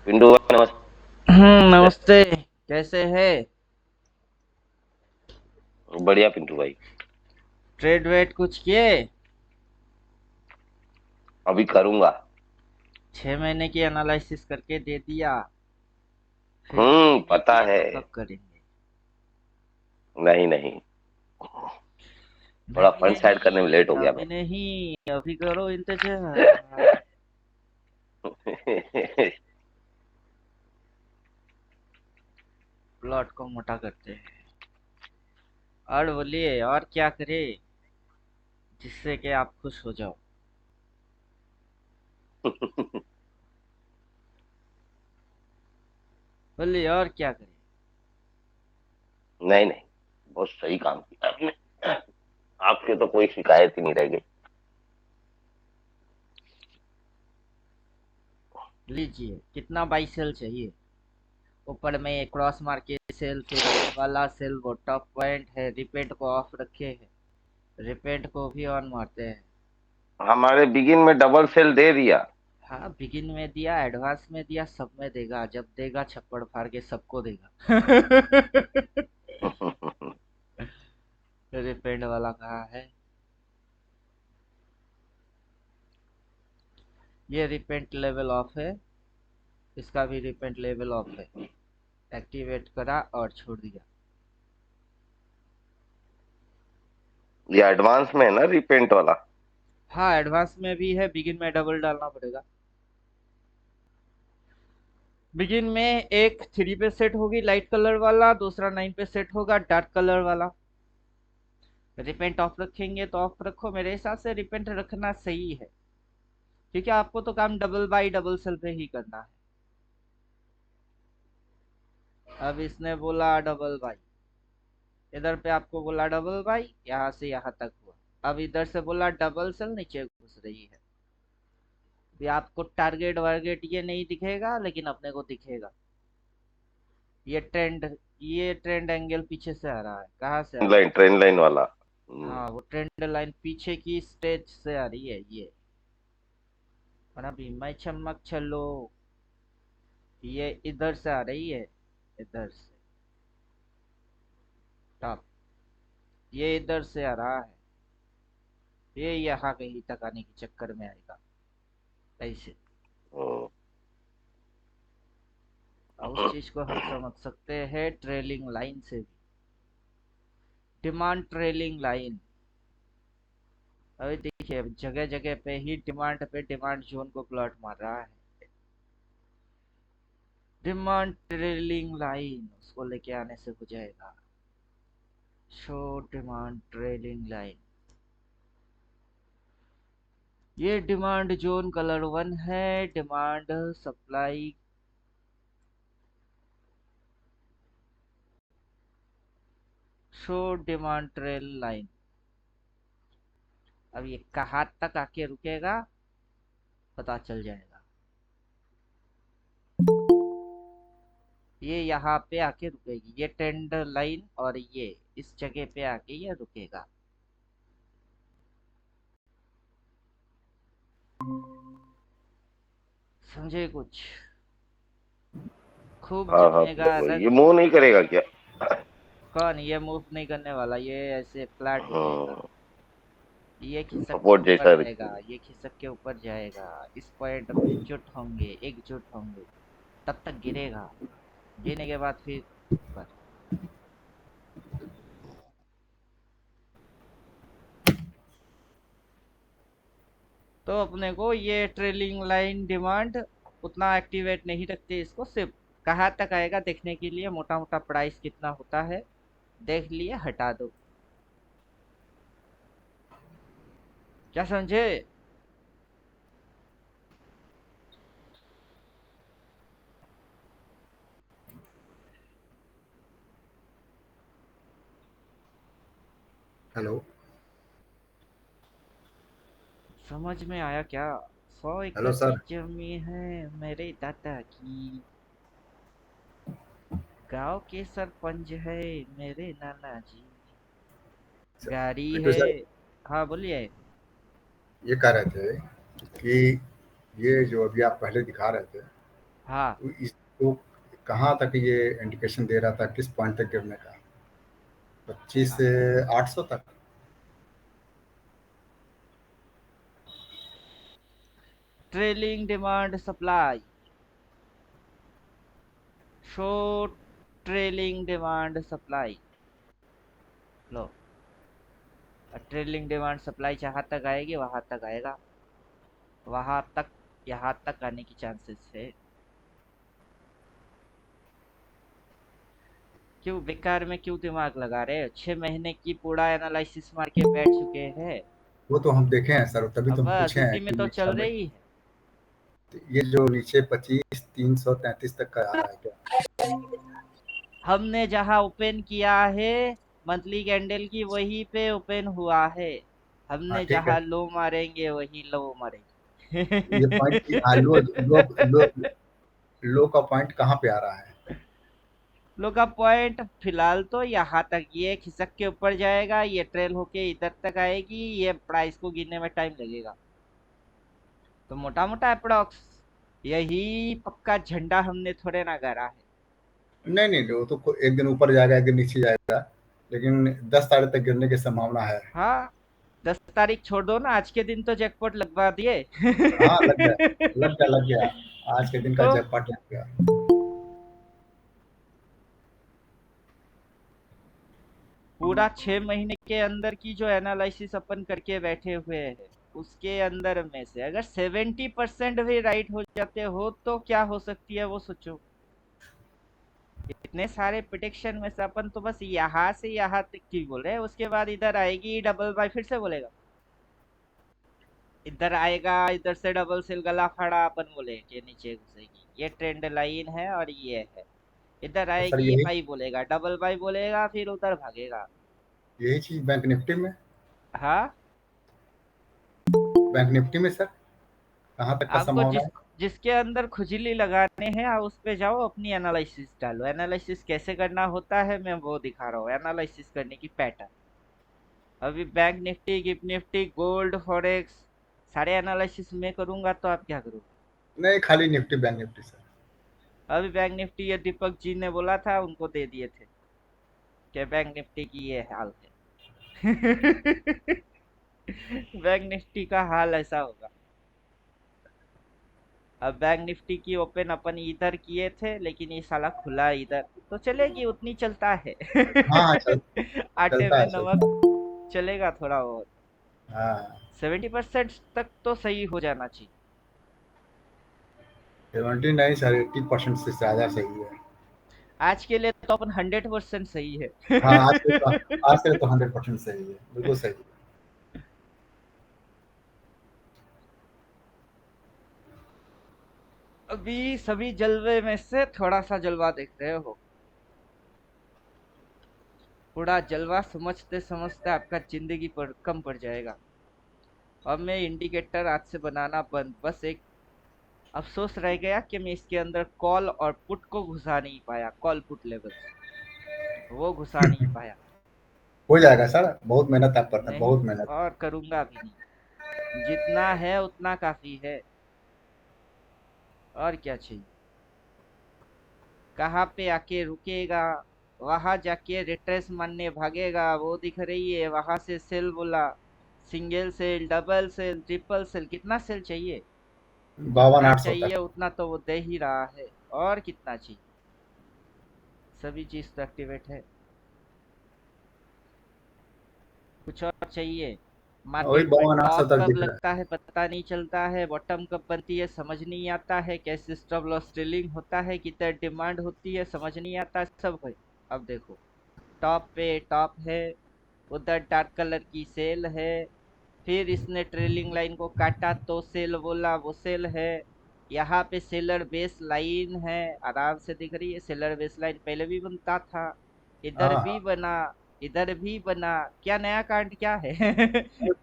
पिंटू भाई नमस्ते। नमस्ते। कैसे है? बढ़िया पिंटू भाई। ट्रेड वेट कुछ किए? अभी करूंगा। 6 महीने की एनालिसिस करके दे दिया। फिर 1 महीने पता की है। अब कब करेंगे? नहीं नहीं, थोड़ा नहीं फंड साइड करने में लेट हो नहीं, गया अभी मैं। नहीं, अभी करो इंतजार। प्लॉट को मोटा करते हैं। और बोलिए, और क्या करे जिससे कि आप खुश हो जाओ? बोलिए, और क्या करे? नहीं नहीं, बहुत सही काम किया आपने। आपके तो कोई शिकायत ही नहीं रह गई। लीजिए, कितना बाई सेल चाहिए? ऊपर में एक क्रॉस मार्केट सेल, फिर ये वाला सेल, वो टॉप पॉइंट है, रिपेंट को ऑफ रखे हैं। रिपेंट को भी ऑन मारते हैं। हमारे बिगिन में डबल सेल दे दिया। हाँ, बिगिन में दिया, एडवांस में दिया, सब में देगा। जब देगा छप्पड़ फाड़ के सबको देगा। रिपेंट वाला कहाँ है? ये रिपेंट लेवल ऑफ है। इसका भी रिपेंट लेवल ऑफ है। एक्टिवेट करा और छोड़ दिया। ये एडवांस में है ना रिपेंट वाला? हाँ, एडवांस में भी है, बिगिन में डबल डालना पड़ेगा। बिगिन में एक 3 पे सेट होगी लाइट कलर वाला, दूसरा 9 पे सेट होगा डार्क कलर वाला। रिपेंट ऑफ रखेंगे तो ऑफ रखो, मेरे हिसाब से रिपेंट रखना सही है। क्योंकि आपको तो काम डबल बाई डबल सेल पे ही करना है। अब इसने बोला डबल बाई, इधर पे आपको बोला डबल बाई, यहाँ से यहाँ तक हुआ। अब इधर से बोला डबल सेल, नीचे घुस रही है। भी आपको टारगेट वारगेट ये नहीं दिखेगा, लेकिन अपने को दिखेगा। ये ट्रेंड ये ट्रेंड एंगल पीछे से आ रहा है। कहाँ से आ रहा है? लाइन, ट्रेन लाइन वाला। हाँ, वो ट्रेंड लाइन पीछे की स्टेज से आ रही है ये। और अभी मैं चमक चलो, ये इधर से आ रही है। इधर से टॉप, ये इधर से आ रहा है। ये यहाँ कहीं तक आने के चक्कर में आएगा, ऐसे। हम्म, और उस चीज को हम समझ सकते हैं ट्रेलिंग लाइन से भी। Demand trailing line. अभी देखिए, जगह जगह पे ही डिमांड पे डिमांड जोन को प्लॉट मार रहा है। डिमांड ट्रेलिंग लाइन उसको लेके आने से हो जाएगा। Show demand trailing line. ये डिमांड जोन कलर 1 है। Demand supply. Show demand trail line. अब ये कहाँ तक आके रुकेगा पता चल जाएगा। ये यहाँ पे आके रुकेगी, ये ट्रेंड लाइन, और ये इस जगह पे आके ये रुकेगा। समझे कुछ? खूब हाँ हाँ जमेगा पिंटू भाई, ये रंग। मूव नहीं करेगा क्या? कौन? ये मूव नहीं करने वाला, ये ऐसे फ्लैट हो जाएगा। हम्म, ये खिसक के सपोर्ट ऊपर जैसा। जाएगा, ये खिसक के ऊपर जाएगा। इस पॉइंट पे जुट होंगे, एकजुट होंगे। तब तक गिरेगा। गिरने के बाद फिर ऊपर। तो अपने को ये ट्रेलिंग लाइन डिमांड उतना एक्टिवेट नहीं रखते इसको, सिर्फ कहाँ तक आएगा देखने के लिए, मोटा मोटा प्राइस कितना होता है देख लिए, हटा दो। क्या समझे? हेलो। समझ में आया क्या? 100 एकड़ हेलो की सर। जमीन है मेरे दादा की। गांव के सरपंच है मेरे नाना जी। गाड़ी पिंटू है। सर, हाँ, बोलिए। ये कह रहे थे कि ये जो अभी आप पहले दिखा रहे थे, हाँ तो इसको कहाँ तक ये इंडिकेशन दे रहा था, किस पॉइंट तक गिरने का? 25 हाँ। से 800 तक। Trailing demand supply, show trailing demand supply. लो, ट्रेलिंग डिमांड सप्लाई जहां तक आएगी वहां तक आएगा, वहां तक यहाँ तक आने की चांसेस है। क्यों बेकार में क्यों दिमाग लगा रहे हो? 6 महीने की पूरा एनालिसिस मार के बैठ चुके हैं। वो तो हम देखे हैं सर, तभी अब तो हम बस पूछे हैं उसी में तो कि चल 6 महीने। रही है। ये जो नीचे 25 333 तक का आ रहा है क्या? हमने जहां ओपन किया है मंथली कैंडल की, वहीं पे ओपन हुआ है। हाँ हमने ठीक है। जहां लो मारेंगे वही लो ये पॉइंट की मारेंगे। लो लो लो लो का पॉइंट कहाँ पे आ रहा है? लो का पॉइंट फिलहाल तो यहाँ तक, ये खिसक के ऊपर जाएगा, ये ट्रेल होके इधर तक आएगी, ये प्राइस को गिरने में टाइम लगेगा। तो मोटा मोटा अप्रोक्स यही पक्का झंडा हमने थोड़े ना गाड़ा है। नहीं नहीं, वो तो एक दिन ऊपर जाएगा, एक दिन नीचे जाएगा, लेकिन 10 तारीख तक गिरने की संभावना है। हाँ, 10 तारीख छोड़ दो ना, आज के दिन तो जैकपॉट लगवा दिए। हाँ लग गया, लग गया, लग गया। आज के दिन का तो जैकपॉट लग गया। पूरा 6 महीने के अंदर की जो एनालिसिस अपन करके बैठे हुए हैं, उसके अंदर में से अगर 70% भी राइट हो जाते हो तो क्या हो सकती है वो सोचो। इतने सारे प्रिडिक्शन में से अपन तो बस यहाँ से यहाँ तक की बोल रहे हैं, उसके बाद इधर आएगी डबल बाय, फिर से बोलेगा इधर आएगा, इधर से डबल सेल गला फाड़ा, अपन बोले कि नीचे घुसेगी, ये ट्रेंड लाइन है और ये है। इधर तो सर आएगी यही बाई बोलेगा, डबल बाई बोलेगा, फिर उधर भागेगा। यही चीज बैंक निफ्टी में, हाँ, बैंक निफ्टी में सर कहाँ तक का आपको संभावना है? जिसके अंदर खुजली लगाने हैं आप उस पे जाओ, अपनी एनालिसिस डालो। एनालिसिस कैसे करना होता है मैं वो दिखा रहा हूँ, एनालिसिस करने की पैटर्न। अभी bank Nifty, gift Nifty, gold, forex, सारे एनालिसिस मैं करूंगा तो आप क्या करोगे? नहीं, खाली निफ्टी, बैंक निफ्टी सर। अभी बैंक निफ्टी ये दीपक जी ने बोला था, उनको दे दिए थे कि बैंक निफ्टी की ये हाल है। बैंक निफ्टी का हाल ऐसा होगा। अब बैंक निफ्टी की ओपन अपन इधर किए थे, लेकिन ये साला खुला इधर, तो चलेगी उतनी चलता है। हाँ हाँ, आटे चलता में है, चलता नमक है। चलेगा थोड़ा बहुत। हाँ, 70% तक तो सही हो जाना चाहिए। 70 नहीं सर, 80% से ज्यादा सही है। आज के लिए तो अपन 100% सही है। हाँ, आज के लिए तो 100% सही है, बिल्कुल सही है। अभी सभी जलवे में से थोड़ा सा जलवा देख रहे हो, पूरा जलवा समझते समझते आपका जिंदगी पर कम पड़ जाएगा। अब मैं इंडिकेटर आज से बनाना बंद, बस एक अफसोस रह गया कि मैं इसके अंदर कॉल और पुट को घुसा नहीं पाया, कॉल पुट लेवल्स वो घुसा नहीं पाया। हो जाएगा सर, बहुत मेहनत आप करते हैं, नहीं, बहुत मेहनत। और करूंगा भी नहीं, जितना है उतना काफी है। और क्या चाहिए? कहाँ पे आके रुकेगा, वहां जाके रिट्रेस मारने भागेगा, वो दिख रही है, वहां से सेल बोला, single sell, double sell, triple sell, कितना सेल चाहिए? 52 जितना 800 चाहिए तक। उतना तो वो दे ही रहा है, और कितना चाहिए? सभी चीज तो एक्टिवेट है, कुछ और चाहिए? वही मार्केट में 52 800 टॉप तक कब दिख रहा लगता है पता नहीं चलता है, बॉटम कब बनती है समझ नहीं आता है, कैसे स्टॉप लॉस ट्रेलिंग होता है, कितना डिमांड होती है समझ नहीं आता, सब है। अब देखो, टॉप पे टॉप है, उधर डार्क कलर की सेल है, फिर इसने ट्रेलिंग लाइन को काटा तो सेल बोला, वो सेल है। यहाँ पे सेलर बेस लाइन है, आराम से दिख रही है, सेलर बेस लाइन पहले भी बनता था, है। इधर हाँ भी हाँ, बना, इधर भी बना, क्या नया कांड क्या है?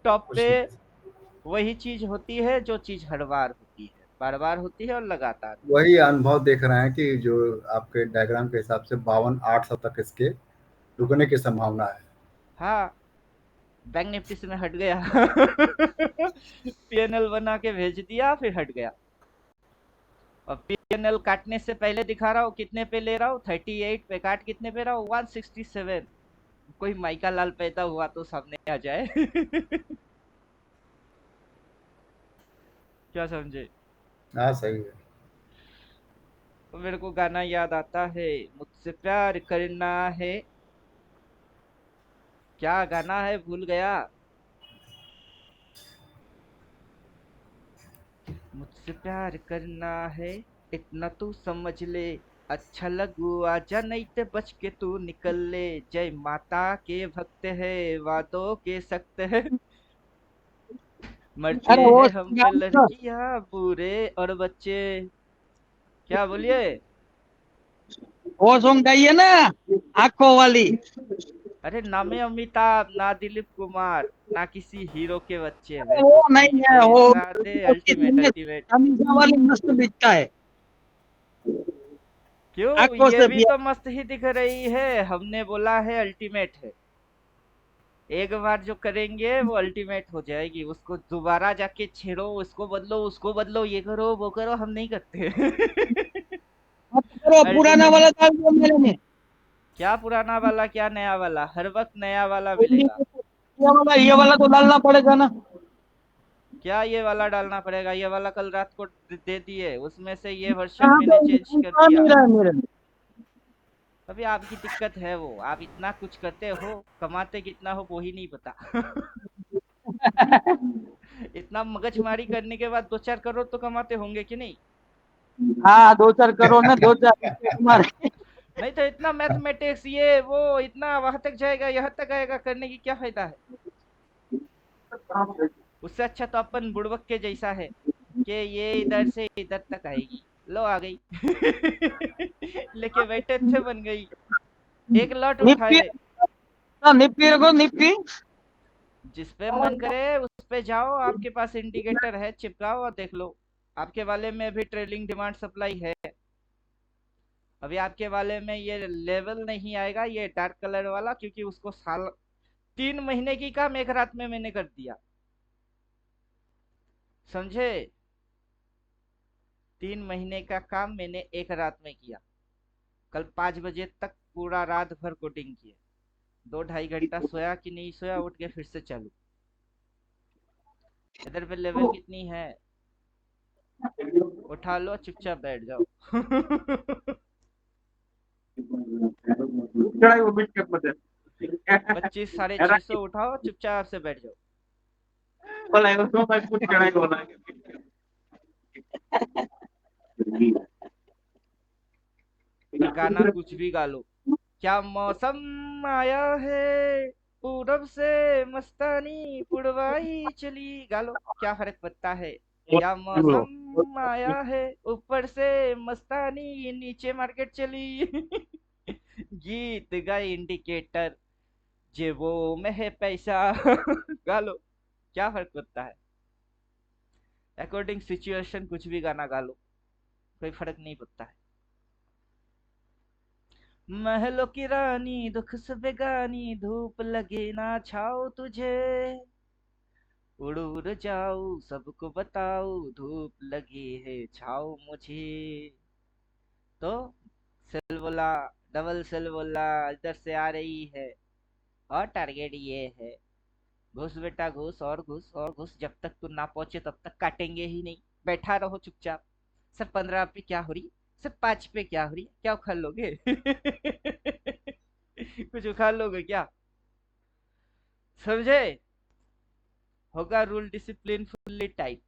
टॉप कुछ पे नहीं। वही चीज होती है जो चीज हर बार होती है, बार बार होती है और लगातार। वही अनुभव देख रहे हैं कि जो आपके डायग्राम के हिसाब से 52 800 तक इसके रुकने की संभावना है। हाँ, बैंक निफ्टी से मैं हट गया। पीएनएल बना के भेज दिया, फिर हट गया। और PNL काटने से पहले दिखा रहा हूँ कितने पे ले रहा हूँ, 38 पे। काट कितने पे रहा हूँ, 167। कोई माइका लाल पैदा हुआ तो सामने आ जाए। क्या समझे? हाँ सही है। तो मेरे को गाना याद आता है, मुझसे प्यार करना है। क्या गाना है, भूल गया। मुझसे प्यार करना है, इतना तू समझ ले। अच्छा लगू आजा, नहीं ते बच के तू निकल ले। जय माता के भक्त है, वादों के सख्त है। मरते अरे वो हैं हम पे लड़कियां, बूढ़े और बच्चे। क्या बोलिए? वो सॉन्ग गाइए ना, आंखों वाली। अरे ना मैं अमिताभ, ना दिलीप कुमार, ना किसी हीरो के बच्चे, मैं तो वो नहीं है सीधे वो, साधे अल्टीमेट अल्टीमेट। अमीषा वाली मस्त दिखता है, क्यों, आंखों ये से भी भी। तो मस्त ही दिख रही है। हमने बोला है अल्टीमेट है। एक बार जो करेंगे वो अल्टीमेट हो जाएगी। उसको दोबारा जाके छेड़ो, उसको बदलो, उसको बदलो, ये करो वो करो, हम नहीं करते। अब करो पुराना अल्टीमेट। वाला डाल दो मेरे में। क्या पुराना वाला, क्या नया वाला? हर वक्त नया वाला मिलेगा। ये वाला तो डालना पड़ेगा ना। क्या ये वाला डालना पड़ेगा? ये वाला कल रात को दे दिए, उसमें से ये वर्जन कहाँ मैंने चेंज पे कर कहाँ दिया। नहीं रहा है मेरे में। अभी आपकी दिक्कत है वो, आप इतना कुछ करते हो, कमाते कितना हो वो ही नहीं पता। इतना मगजमारी करने के बाद 2-4 करोड़ तो कमाते होंगे कि नहीं? हाँ 2-4 करोड़ में 2-4 तुम्हारे। नहीं तो इतना मैथमेटिक्स ये वो इतना वहां तक जाएगा, यहाँ तक आएगा, करने की क्या फायदा है? उससे अच्छा तो अपन बुड़बक के जैसा है कि ये इधर से इधर तक आएगी। लो आ गई। लेके बैठे थे, बन गई। एक लॉट निफ्टी, उठाए। निफ्टी रखो निफ्टी। जिस पे मन करे उस पे जाओ, आपके पास इंडिकेटर है, चिपकाओ और देख लो। आपके वाले में भी ट्रेलिंग डिमांड सप्लाई है। अभी आपके वाले में ये लेवल नहीं आएगा, ये डार्क कलर वाला, क्योंकि उसको साल 3 महीने की काम एक रात में मैंने कर दिया। समझे? 3 महीने का काम मैंने एक रात में किया। कल 5 बजे तक पूरा रात भर कोडिंग किए। 2-2.5 घंटा सोया कि नहीं सोया, उठ के फिर से चालू। इधर पे लेवल कितनी है, उठा लो, चुपचाप बैठ जाओ। चढ़ाई वो बीच के ऊपर से। 25, 650 उठाओ, चुपचाप से बैठ जाओ। बोला है उसको, मैं पूरी चढ़ाई बोला है। फिर गाना कुछ भी गा लो। क्या मौसम आया है, पूरब से मस्तानी पुड़वाई चली, गा लो। क्या फर्क पड़ता है? क्या मौसम आया है, ऊपर से मस्तानी नीचे मार्केट चली। गीत गाए इंडिकेटर, जेबों में है पैसा। गा लो। क्या फर्क पड़ता है? अकॉर्डिंग सिचुएशन कुछ भी गाना गा लो, कोई फर्क नहीं पड़ता है। महलों की रानी, दुख से बेगानी, धूप लगे ना छाओ तुझे। उड़ उड़ जाऊं, सबको बताऊं, धूप लगी है छाओ मुझे। तो सेल बोला, डबल सेल बोला, इधर से आ रही है, और टारगेट ये है। घुस बेटा घुस, और घुस और घुस, जब तक तू ना पहुंचे तब तक काटेंगे ही नहीं। बैठा रहो चुपचाप। सर 15 पे क्या हो रही, सर 5 पे क्या हो रही, क्या उखाड़ लोगे? कुछ उखाड़ लोगे क्या? समझे? होगा रूल डिसिप्लिन फुल्ली टाइट।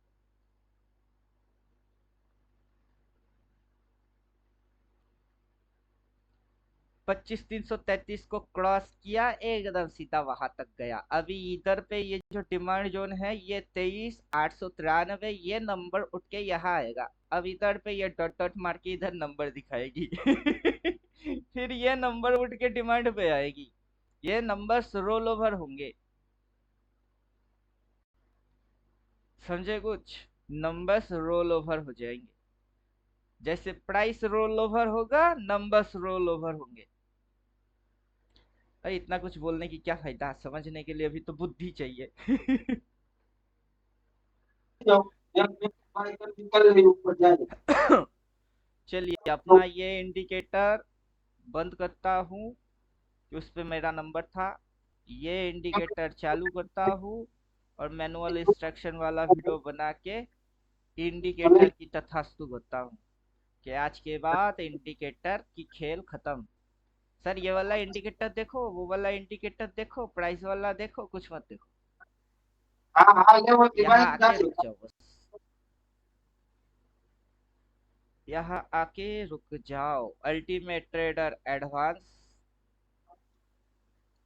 25,333 को क्रॉस किया, एकदम सीधा वहां तक गया। अभी इधर पे ये जो डिमांड जोन है, ये 23,893, ये नंबर उठ के यहाँ आएगा। अब इधर पे ये डॉट डॉट मार के इधर नंबर दिखाएगी। फिर ये नंबर उठ के डिमांड पे आएगी। ये नंबर रोल ओवर होंगे। समझे? कुछ नंबर्स रोल ओवर हो जाएंगे। जैसे प्राइस रोल ओवर होगा, नंबर्स रोल ओवर होंगे। अरे इतना कुछ बोलने की क्या फायदा, समझने के लिए अभी तो बुद्धि चाहिए। चलिए अपना ये इंडिकेटर बंद करता हूँ कि उस पे मेरा नंबर था। ये इंडिकेटर चालू करता हूँ और मैनुअल इंस्ट्रक्शन वाला वीडियो बना के इंडिकेटर की तथास्तु करता हूँ कि आज के बाद इंडिकेटर की खेल खत्म। सर ये वाला इंडिकेटर देखो, वो वाला इंडिकेटर देखो, प्राइस वाला देखो, कुछ मत देखो। यहाँ आके रुक जाओ बस, यहाँ आके रुक जाओ। अल्टीमेट ट्रेडर एडवांस,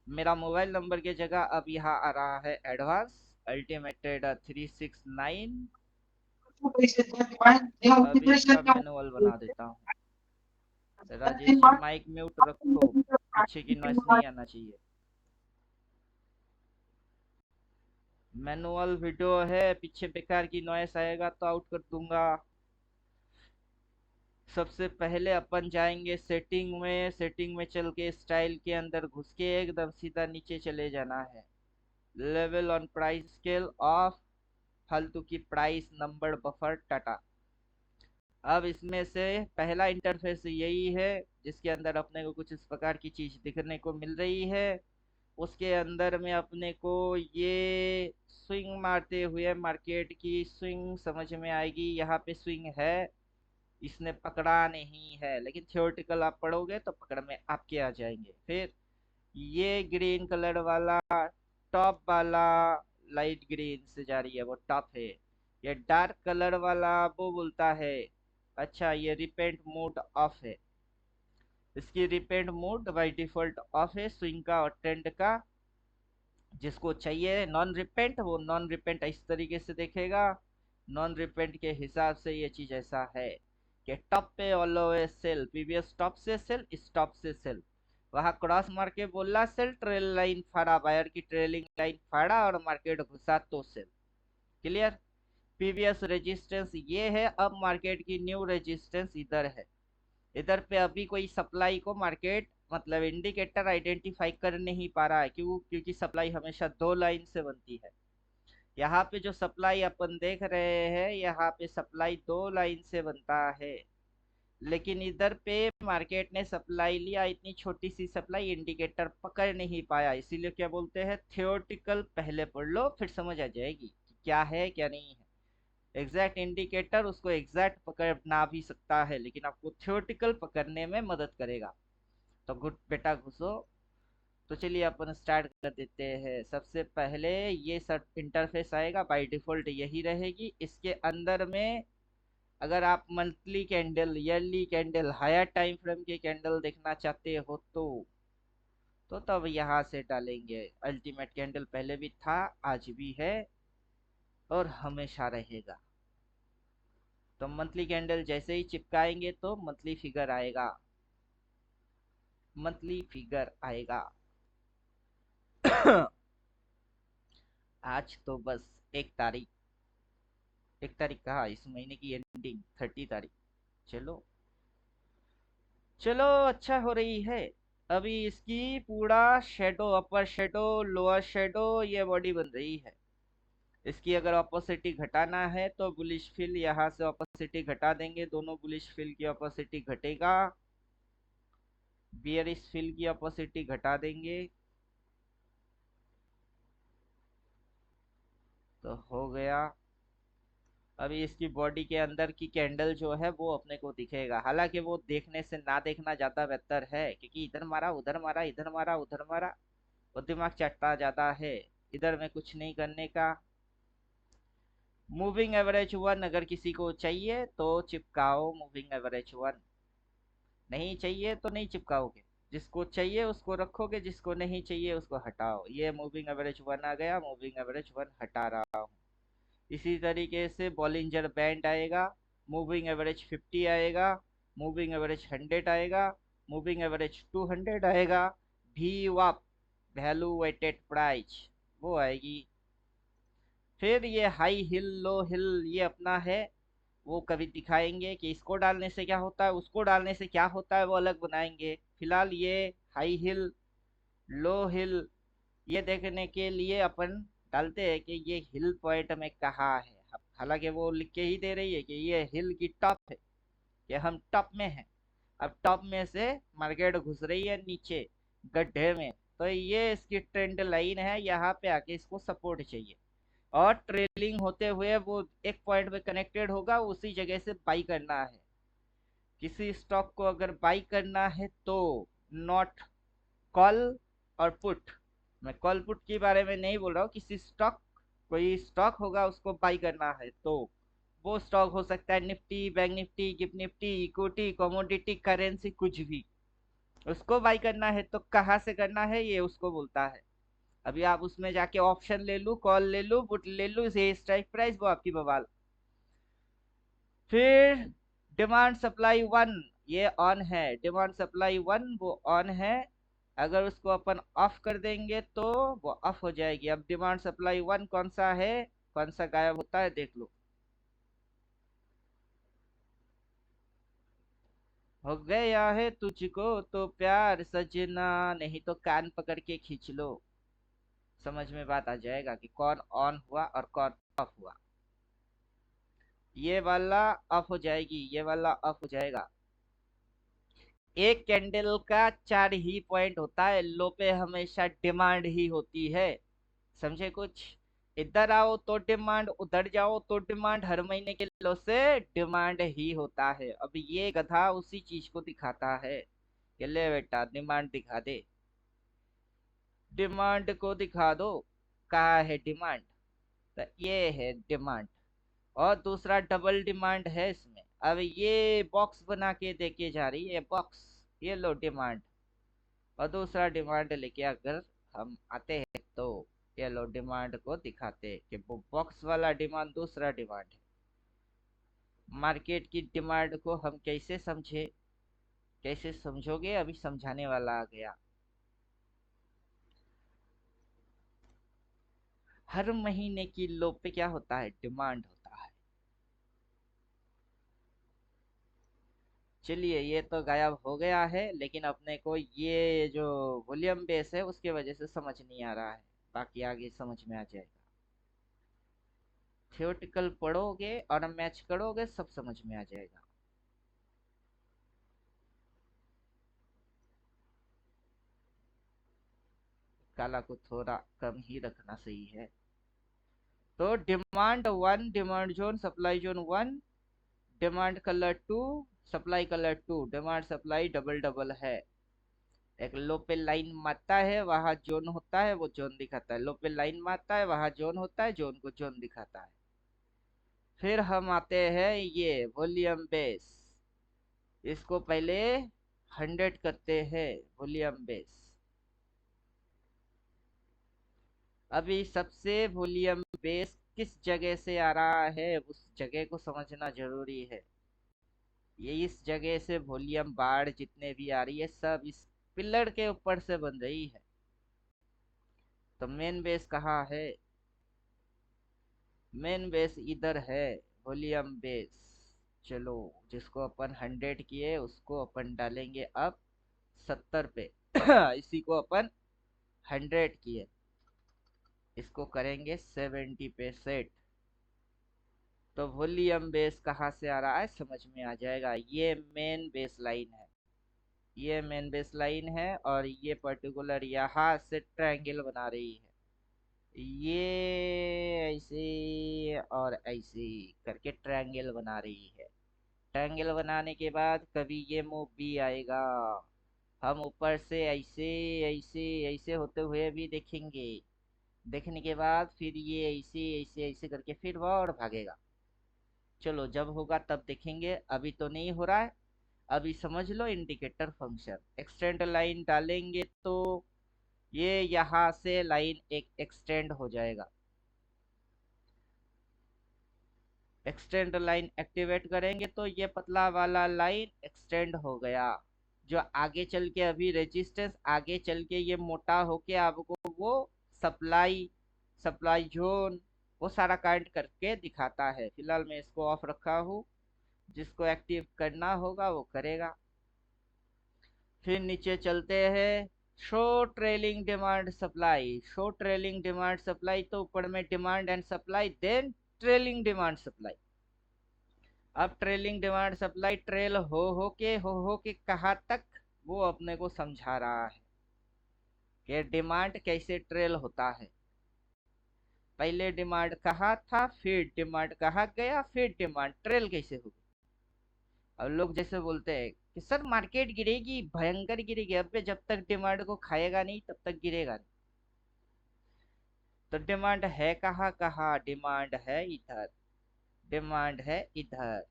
मेरा मोबाइल नंबर की जगह अब यहाँ आ रहा है एडवांस अल्टीमेट ट्रेडर 369। अब इसका मैनुअल बना देता हूँ। राजेश जी माइक म्यूट रखो, पीछे की नॉइस नहीं आना चाहिए। मैनुअल वीडियो है, पीछे बेकार की नॉइस आएगा तो आउट कर दूंगा। सबसे पहले अपन जाएंगे सेटिंग में, सेटिंग में चल के स्टाइल के अंदर घुस के एकदम सीधा नीचे चले जाना है। Level on price scale of, फालतू की प्राइस नंबर बफर टाटा। अब इसमें से पहला इंटरफेस यही है जिसके अंदर अपने को कुछ इस प्रकार की चीज दिखने को मिल रही है। उसके अंदर में अपने को ये स्विंग मारते हुए मार्केट की स्विंग समझ में आएगी। यहाँ पे स्विंग है, इसने पकड़ा नहीं है, लेकिन थियोरेटिकल आप पढ़ोगे तो पकड़ में आपके आ जाएंगे। फिर ये ग्रीन कलर वाला टॉप वाला लाइट ग्रीन से जा रही है, वो टॉप है। ये डार्क कलर वाला वो बोलता है अच्छा ये रिपेंट मोड ऑफ है। इसकी repent mode by default of है स्विंग का और ट्रेंड का। जिसको चाहिए नॉन रिपेंट, वो नॉन रिपेंट इस तरीके से देखेगा। नॉन रिपेंट के हिसाब से ये चीज ऐसा है कि टॉप पे ऑलवेज सेल, प्रीवियस टॉप से सेल, इस टॉप से सेल। वहां क्रॉस मार के बोला सेल, ट्रेल लाइन फाड़ा, बायर की ट्रेलिंग लाइन फाड़ा और मार्केट घुसा तो सेल। क्लियर। प्रीवियस रेजिस्टेंस ये है, अब मार्केट की न्यू रेजिस्टेंस इधर है। इधर पे अभी कोई सप्लाई को मार्केट मतलब इंडिकेटर आइडेंटिफाई कर नहीं पा रहा है। क्यों? क्योंकि सप्लाई हमेशा दो लाइन से बनती है। यहाँ पे जो सप्लाई अपन देख रहे हैं, यहाँ पे सप्लाई दो लाइन से बनता है, लेकिन इधर पे मार्केट ने सप्लाई लिया, इतनी छोटी सी सप्लाई इंडिकेटर पकड़ नहीं पाया। इसीलिए क्या बोलते हैं, थियोरटिकल पहले पढ़ लो फिर समझ आ जाएगी कि क्या है क्या नहीं है। एग्जैक्ट इंडिकेटर उसको एग्जैक्ट पकड़ना भी सकता है, लेकिन आपको थियोरटिकल पकड़ने में मदद करेगा। तो गुड बेटा घुसो। तो चलिए अपन स्टार्ट कर देते हैं। सबसे पहले ये सब इंटरफेस आएगा, बाय डिफॉल्ट यही रहेगी। इसके अंदर में अगर आप monthly candle, yearly candle, higher time frame के कैंडल देखना चाहते हो तो तब यहाँ से डालेंगे। अल्टीमेट कैंडल पहले भी था, आज भी है और हमेशा रहेगा। तो मंथली कैंडल जैसे ही चिपकाएंगे तो मंथली फिगर आएगा, मंथली फिगर आएगा। आज तो बस 1 तारीख, 1 तारीख कहा, इस महीने की एंडिंग 30 तारीख। चलो चलो अच्छा हो रही है। अभी इसकी पूरा शेडो, अपर शेडो, लोअर शेडो, ये बॉडी बन रही है। इसकी अगर ऑपोसिटी घटाना है तो बुलिश फिल यहाँ से ऑपोसिटी घटा देंगे, दोनों बुलिश फिल की ऑपोसिटी घटेगा। बियरिश फिल की ऑपोसिटी घटा देंगे तो हो गया। अभी इसकी बॉडी के अंदर की कैंडल जो है वो अपने को दिखेगा। हालांकि वो देखने से ना देखना ज्यादा बेहतर है, क्योंकि इधर मारा उधर मारा, इधर मारा उधर मारा, वो दिमाग चटता जाता है। इधर में कुछ नहीं करने का। मूविंग एवरेज 1 अगर किसी को चाहिए तो चिपकाओ मूविंग एवरेज 1, नहीं चाहिए तो नहीं चिपकाओगे। जिसको चाहिए उसको रखोगे, जिसको नहीं चाहिए उसको हटाओ। ये मूविंग एवरेज 1 आ गया, मूविंग एवरेज 1 हटा रहा हूँ। इसी तरीके से बॉलिंजर बैंड आएगा, मूविंग एवरेज 50 आएगा, मूविंग एवरेज 100 आएगा, मूविंग एवरेज 200 आएगा। वी वाप, वैल्यू वेटेड प्राइस, वो आएगी। फिर ये हाई हिल, लो हिल, ये अपना है, वो कभी दिखाएंगे कि इसको डालने से क्या होता है, उसको डालने से क्या होता है, वो अलग बनाएंगे। फिलहाल ये हाई हिल, लो हिल, ये देखने के लिए अपन डालते हैं कि ये हिल पॉइंट में कहाँ है। हालांकि वो लिख के ही दे रही है कि ये हिल की टॉप है, कि हम टॉप में हैं। अब टॉप में से मार्केट घुस रही है नीचे गड्ढे में, तो ये इसकी ट्रेंड लाइन है, यहाँ पे आके इसको सपोर्ट चाहिए और ट्रेलिंग होते हुए वो एक पॉइंट पे कनेक्टेड होगा, उसी जगह से बाई करना है। किसी स्टॉक को अगर बाई करना है तो नॉट कॉल और पुट। मैं कॉल पुट के बारे में नहीं बोल रहा हूँ, किसी स्टॉक, कोई स्टॉक होगा उसको बाई करना है तो वो स्टॉक हो सकता है Nifty, bank Nifty, gift Nifty, equity, commodity, currency, कुछ भी। उसको बाई करना है तो कहाँ से करना है ये उसको बोलता है। अभी आप उसमें जाके ऑप्शन ले लूँ, कॉल ले लूँ, पुट ले लूँ, ये स्ट्राइक प्राइस, वो आपकी बवाल। फिर डिमांड सप्लाई वन, ये ऑन है, डिमांड सप्लाई वन वो ऑन है। अगर उसको अपन ऑफ कर देंगे तो वो ऑफ हो जाएगी। अब डिमांड सप्लाई वन कौन सा है, कौन सा गायब होता है देख लो। हो गया है तुझको तो प्यार सजना, नहीं तो कान पकड़ के खींच लो। समझ में बात आ जाएगा कि कौन ऑन हुआ और कौन ऑफ हुआ। ये वाला ऑफ हो जाएगी, ये वाला ऑफ हो जाएगा। एक कैंडल का 4 ही पॉइंट होता है, लो पे हमेशा डिमांड ही होती है। समझे कुछ? इधर आओ तो डिमांड, उधर जाओ तो डिमांड, हर महीने के लो से डिमांड ही होता है। अब ये गधा उसी चीज को दिखाता है कि ले बेटा डिमांड दिखा दे, डिमांड को दिखा दो। कहाँ है डिमांड? तो ये है डिमांड। और दूसरा डबल डिमांड है इसमें। अब ये बॉक्स बना के देके जा रही है बॉक्स, ये लो डिमांड। और दूसरा डिमांड लेके अगर हम आते हैं तो ये लो डिमांड को दिखाते हैं कि वो बॉक्स वाला डिमांड दूसरा डिमांड है। मार्केट की डिमांड को हम कैसे समझे, कैसे समझोगे, अभी समझाने वाला आ गया। हर महीने की लो पे क्या होता है, डिमांड होता है। चलिए ये तो गायब हो गया है, लेकिन अपने को ये जो वॉल्यूम बेस है उसके वजह से समझ नहीं आ रहा है, बाकी आगे समझ में आ जाएगा। थियोटिकल पढ़ोगे और मैच करोगे सब समझ में आ जाएगा। काला को थोड़ा कम ही रखना सही है। तो demand one, demand zone, supply zone one, demand colour two, supply colour two, demand supply double double है। एक लो पे लाइन मारता है वहां जोन होता है, वो जोन दिखाता है। लो पे लाइन मारता है वहां जोन होता है, जोन को जोन दिखाता है। फिर हम आते हैं ये वॉल्यूम बेस, इसको पहले 100 करते हैं वॉल्यूम बेस। अभी सबसे वॉल्यूम बेस किस जगह से आ रहा है उस जगह को समझना जरूरी है। ये इस जगह से वॉल्यूम बाढ़ जितने भी आ रही है सब इस पिलर के ऊपर से बन रही है। तो मेन बेस कहाँ है? मेन बेस इधर है, वॉल्यूम बेस। चलो जिसको अपन 100 किए उसको अपन डालेंगे अब 70 पे। इसी को अपन 100 किए, इसको करेंगे 70 पे सेट। तो वॉल्यूम बेस कहाँ से आ रहा है समझ में आ जाएगा। ये मेन बेस लाइन है, ये मेन बेस लाइन है, और ये पर्टिकुलर यहाँ से ट्रायंगल बना रही है। ये ऐसे और ऐसे करके ट्रायंगल बना रही है। ट्रायंगल बनाने के बाद कभी ये मूव भी आएगा, हम ऊपर से ऐसे ऐसे ऐसे होते हुए भी देखेंगे। देखने के बाद फिर ये ऐसे ऐसे ऐसे करके फिर वो और भागेगा। चलो जब होगा तब देखेंगे, अभी तो नहीं हो रहा है। अभी समझ लो इंडिकेटर फंक्शन, एक्सटेंड लाइन डालेंगे तो ये यहाँ से लाइन एक एक्सटेंड हो जाएगा। एक्सटेंड लाइन एक्टिवेट करेंगे तो ये पतला वाला लाइन एक्सटेंड हो गया। जो आगे चल के अभी रेजिस्टेंस, आगे चल के ये मोटा होके आपको वो सप्लाई, सप्लाई जोन, वो सारा काउंट करके दिखाता है। फिलहाल मैं इसको ऑफ रखा हूँ, जिसको एक्टिव करना होगा वो करेगा। फिर नीचे चलते हैं, show trailing demand supply. Show trailing demand supply, तो ऊपर में demand and supply, then trailing demand supply. अब ट्रेलिंग डिमांड सप्लाई ट्रेल हो के कहाँ तक, वो अपने को समझा रहा है कि डिमांड कैसे ट्रेल होता है। पहले डिमांड कहाँ था, फिर डिमांड कहाँ गया, फिर डिमांड ट्रेल कैसे होगी। अब लोग जैसे बोलते हैं कि सर मार्केट गिरेगी, भयंकर गिरेगी। अब जब तक डिमांड को खाएगा नहीं तब तक गिरेगा नहीं। तो डिमांड है कहाँ कहाँ, डिमांड है इधर, डिमांड है इधर।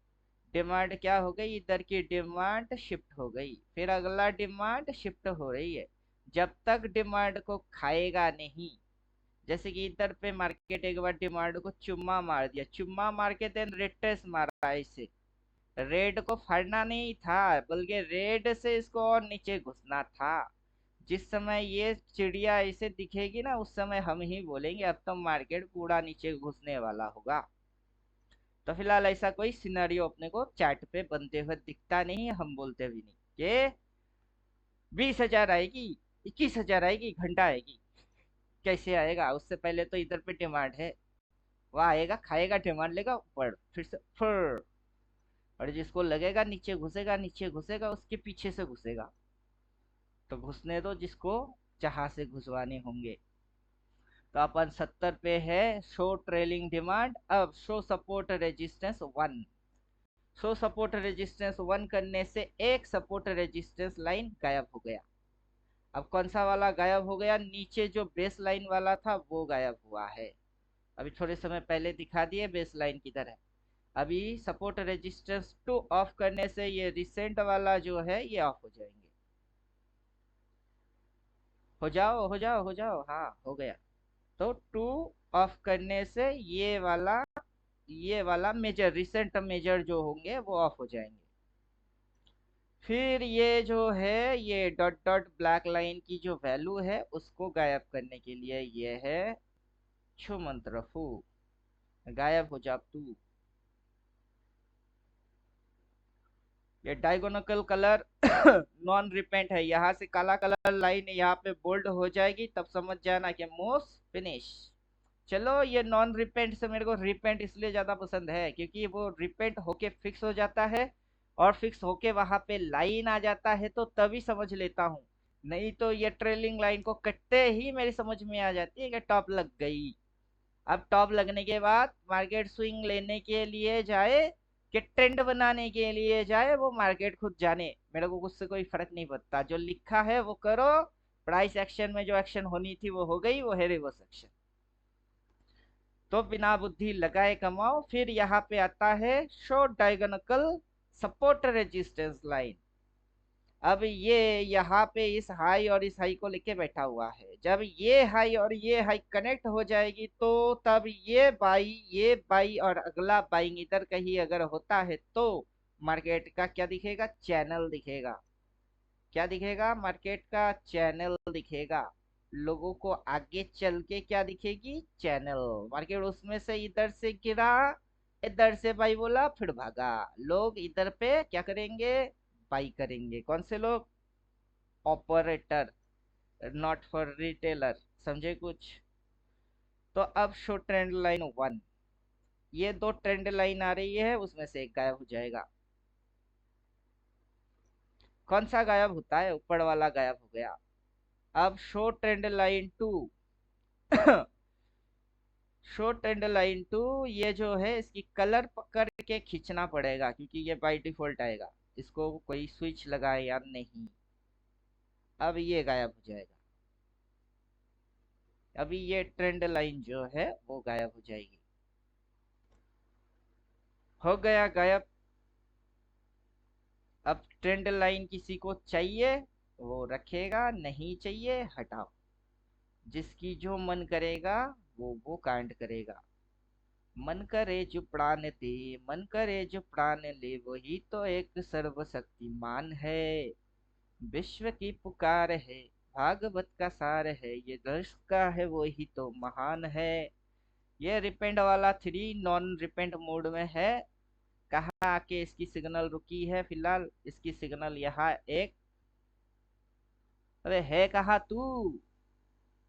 डिमांड क्या हो गई, इधर की डिमांड शिफ्ट हो गई, फिर अगला डिमांड शिफ्ट हो रही है। जब तक डिमांड को खाएगा नहीं, जैसे कि इधर पे मार्केट एक बार डिमांड को चुम्मा मार दिया, चुम्मा मार के देन रेड मारा इसे। रेड को फाड़ना नहीं था, बल्कि रेड से इसको और नीचे घुसना था। जिस समय ये चिड़िया इसे दिखेगी ना, उस समय हम ही बोलेंगे अब तो मार्केट पूरा नीचे घुसने वाला होगा। तो फिलहाल ऐसा कोई सिनेरियो अपने को चार्ट पे बनते हुए दिखता नहीं है, हम बोलते भी नहीं कि 20,000 आएगी, 21,000 आएगी, घंटा आएगी। कैसे आएगा, उससे पहले तो इधर पे डिमांड है, वह आएगा, खाएगा, डिमांड लेगा ऊपर, फिर से फिर, और जिसको लगेगा नीचे घुसेगा, नीचे घुसेगा, उसके पीछे से घुसेगा। तो घुसने दो जिसको जहां से घुसवाने होंगे। तो अपन 70 पे है, शो ट्रेलिंग डिमांड। अब show support resistance 1, show support resistance 1 करने से एक सपोर्ट रेजिस्टेंस लाइन गायब हो गया। अब कौन सा वाला गायब हो गया, नीचे जो बेस लाइन वाला था वो गायब हुआ है। अभी थोड़े समय पहले दिखा दिए बेस लाइन किधर है। अभी सपोर्ट रेजिस्टेंस 2 ऑफ करने से ये रिसेंट वाला जो है ये ऑफ हो जाएंगे। हो जाओ हो जाओ हो जाओ, हाँ हो गया। तो 2 ऑफ करने से ये वाला मेजर, रिसेंट मेजर जो होंगे वो ऑफ हो जाएंगे। फिर ये जो है ये डॉट डॉट ब्लैक लाइन की जो वैल्यू है उसको गायब करने के लिए ये है छू मंत्र फू, गायब हो जा तू। ये डायगोनल कलर नॉन रिपेंट है, यहाँ से काला कलर लाइन यहाँ पे बोल्ड हो जाएगी, तब समझ जाना कि मोस्ट फिनिश। चलो ये नॉन रिपेंट से मेरे को रिपेंट इसलिए ज्यादा पसंद है क्योंकि वो रिपेंट होके फिक्स हो जाता है, और फिक्स होके वहां पे लाइन आ जाता है, तो तभी समझ लेता हूँ। नहीं तो ये ट्रेलिंग लाइन को कटते ही मेरी समझ में आ जाती है कि टॉप लग गई। अब टॉप लगने के बाद मार्केट स्विंग लेने के लिए जाए कि ट्रेंड बनाने के लिए जाए, वो मार्केट खुद जाने, मेरे को उससे कोई फर्क नहीं पड़ता। जो लिखा है वो करो, प्राइस एक्शन में जो एक्शन होनी थी वो हो गई, वो है रिवर्स एक्शन। तो बिना बुद्धि लगाए कमाओ। फिर यहाँ पे आता है short diagonal support resistance line. अब ये यहाँ पे इस हाई और इस हाई को लेके बैठा हुआ है, जब ये हाई और ये हाई कनेक्ट हो जाएगी तो तब ये बाई और अगला बाइंग इधर कहीं अगर होता है तो मार्केट का क्या दिखेगा, चैनल दिखेगा। क्या दिखेगा, मार्केट का चैनल दिखेगा। लोगों को आगे चल के क्या दिखेगी, चैनल। मार्केट उसमें से इधर से गिरा, इधर से बाई बोला, फिर भागा। लोग इधर पे क्या करेंगे, बाई करेंगे। कौन से लोग, ऑपरेटर, नॉट फॉर रिटेलर। समझे कुछ। तो अब शो ट्रेंड लाइन 1, ये दो ट्रेंड लाइन आ रही है, उसमें से एक गायब हो जाएगा। कौन सा गायब होता है, ऊपर वाला गायब हो गया। अब show trend line 2 show trend line 2, ये जो है इसकी कलर पकड़ के खींचना पड़ेगा क्योंकि ये बाय डिफॉल्ट आएगा, इसको कोई स्विच लगाए या नहीं। अब ये गायब हो जाएगा, अभी ये ट्रेंड लाइन जो है वो गायब हो जाएगी। हो गया गायब। अब ट्रेंड लाइन किसी को चाहिए वो रखेगा, नहीं चाहिए हटाओ। जिसकी जो मन करेगा वो कांड करेगा। मन करे जो प्राण दे, मन करे जो प्राण ले, वही तो एक सर्वशक्तिमान है। विश्व की पुकार है, भागवत का सार है, ये दर्श का है वही तो महान है। ये रिपेंड वाला 3 नॉन रिपेंड मोड में है। कहाँ आके इसकी सिग्नल रुकी है, फिलहाल इसकी सिग्नल यहाँ एक, अरे है कहाँ तू,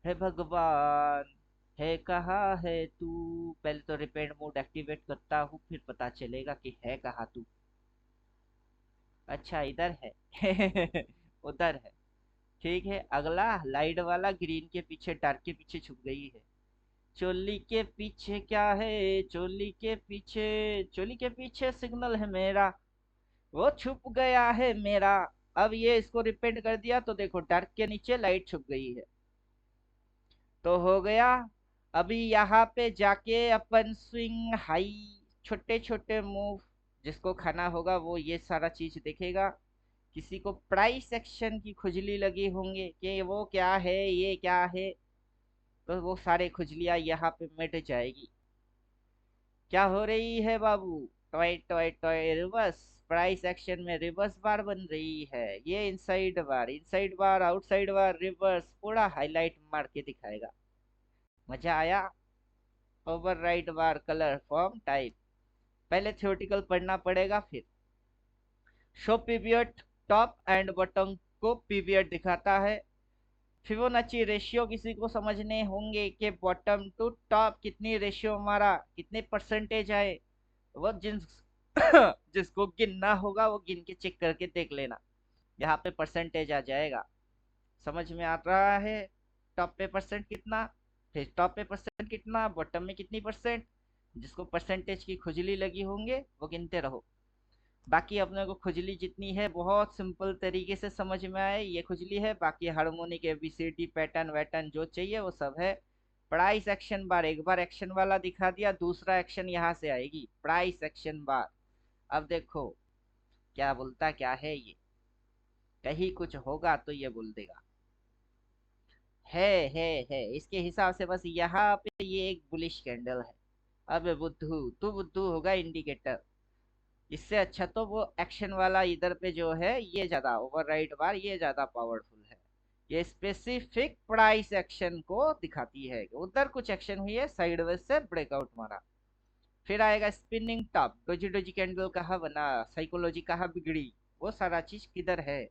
है भगवान। है कहाँ है तू। पहले तो रिपेंड मोड एक्टिवेट करता हूँ, फिर पता चलेगा कि है कहाँ तू। अच्छा इधर है। उधर है। ठीक है, अगला लाइट वाला ग्रीन के पीछे, डार्क के पीछे छुप गई है। चोली के पीछे क्या है, चोली के पीछे, चोली के पीछे सिग्नल है मेरा, वो छुप गया है मेरा। अब ये इसको रिपेंड कर दिया तो देखो डार्क के नीचे लाइट छुप गई है, तो हो गया। अभी यहाँ पे जाके अपन स्विंग हाई, छोटे छोटे मूव, जिसको खाना होगा वो ये सारा चीज देखेगा। किसी को प्राइस एक्शन की खुजली लगी होंगे कि वो क्या है ये क्या है, तो वो सारे खुजलियां यहाँ पे मिट जाएगी। क्या हो रही है बाबू, टॉय टॉय टॉय रिवर्स। प्राइस एक्शन में रिवर्स बार बन रही है, ये inside bar outside bar reverse पूरा हाईलाइट मार के दिखाएगा। मजा आया। Override bar colour form type, पहले थ्योरेटिकल पढ़ना पड़ेगा फिर। Show pivot, top and bottom को पीवियट दिखाता है। फिबोनाची रेशियो किसी को समझने होंगे कि बॉटम टू टॉप कितनी रेशियो हमारा, कितने परसेंटेज आए, वो जिसको गिनना होगा वो गिन के चेक करके देख लेना, यहाँ पे परसेंटेज आ जाएगा। समझ में आ रहा है। टॉप पे परसेंट कितना, फिर टॉप पे परसेंट कितना, बॉटम में कितनी परसेंट, जिसको परसेंटेज की खुजली लगी होंगे वो गिनते रहो। बाकी अपने को खुजली जितनी है बहुत सिंपल तरीके से समझ में आए, ये खुजली है। बाकी हार्मोनिक एबीसीडी पैटर्न वैटर्न जो चाहिए वो सब है। प्राइस एक्शन बार, एक बार एक्शन वाला दिखा दिया, दूसरा एक्शन यहाँ से आएगी प्राइस एक्शन बार। अब देखो क्या बोलता क्या है ये, कहीं कुछ होगा तो ये बोल देगा। है इसके हिसाब से बस यहाँ पे ये एक बुलिश कैंडल है। अब बुद्धू, तू बुद्धू होगा इंडिकेटर। इससे अच्छा तो वो एक्शन वाला इधर पे जो है ये ज्यादा ओवरराइड बार, ये ज्यादा पावरफुल है। ये स्पेसिफिक प्राइस एक्शन को दिखाती है, उधर कुछ एक्शन हुई है साइडवेज से ब्रेकआउट मारा। फिर आएगा spinning top, doji doji candle कहाँ बना, साइकोलॉजी कहाँ बिगड़ी, वो सारा चीज किधर है।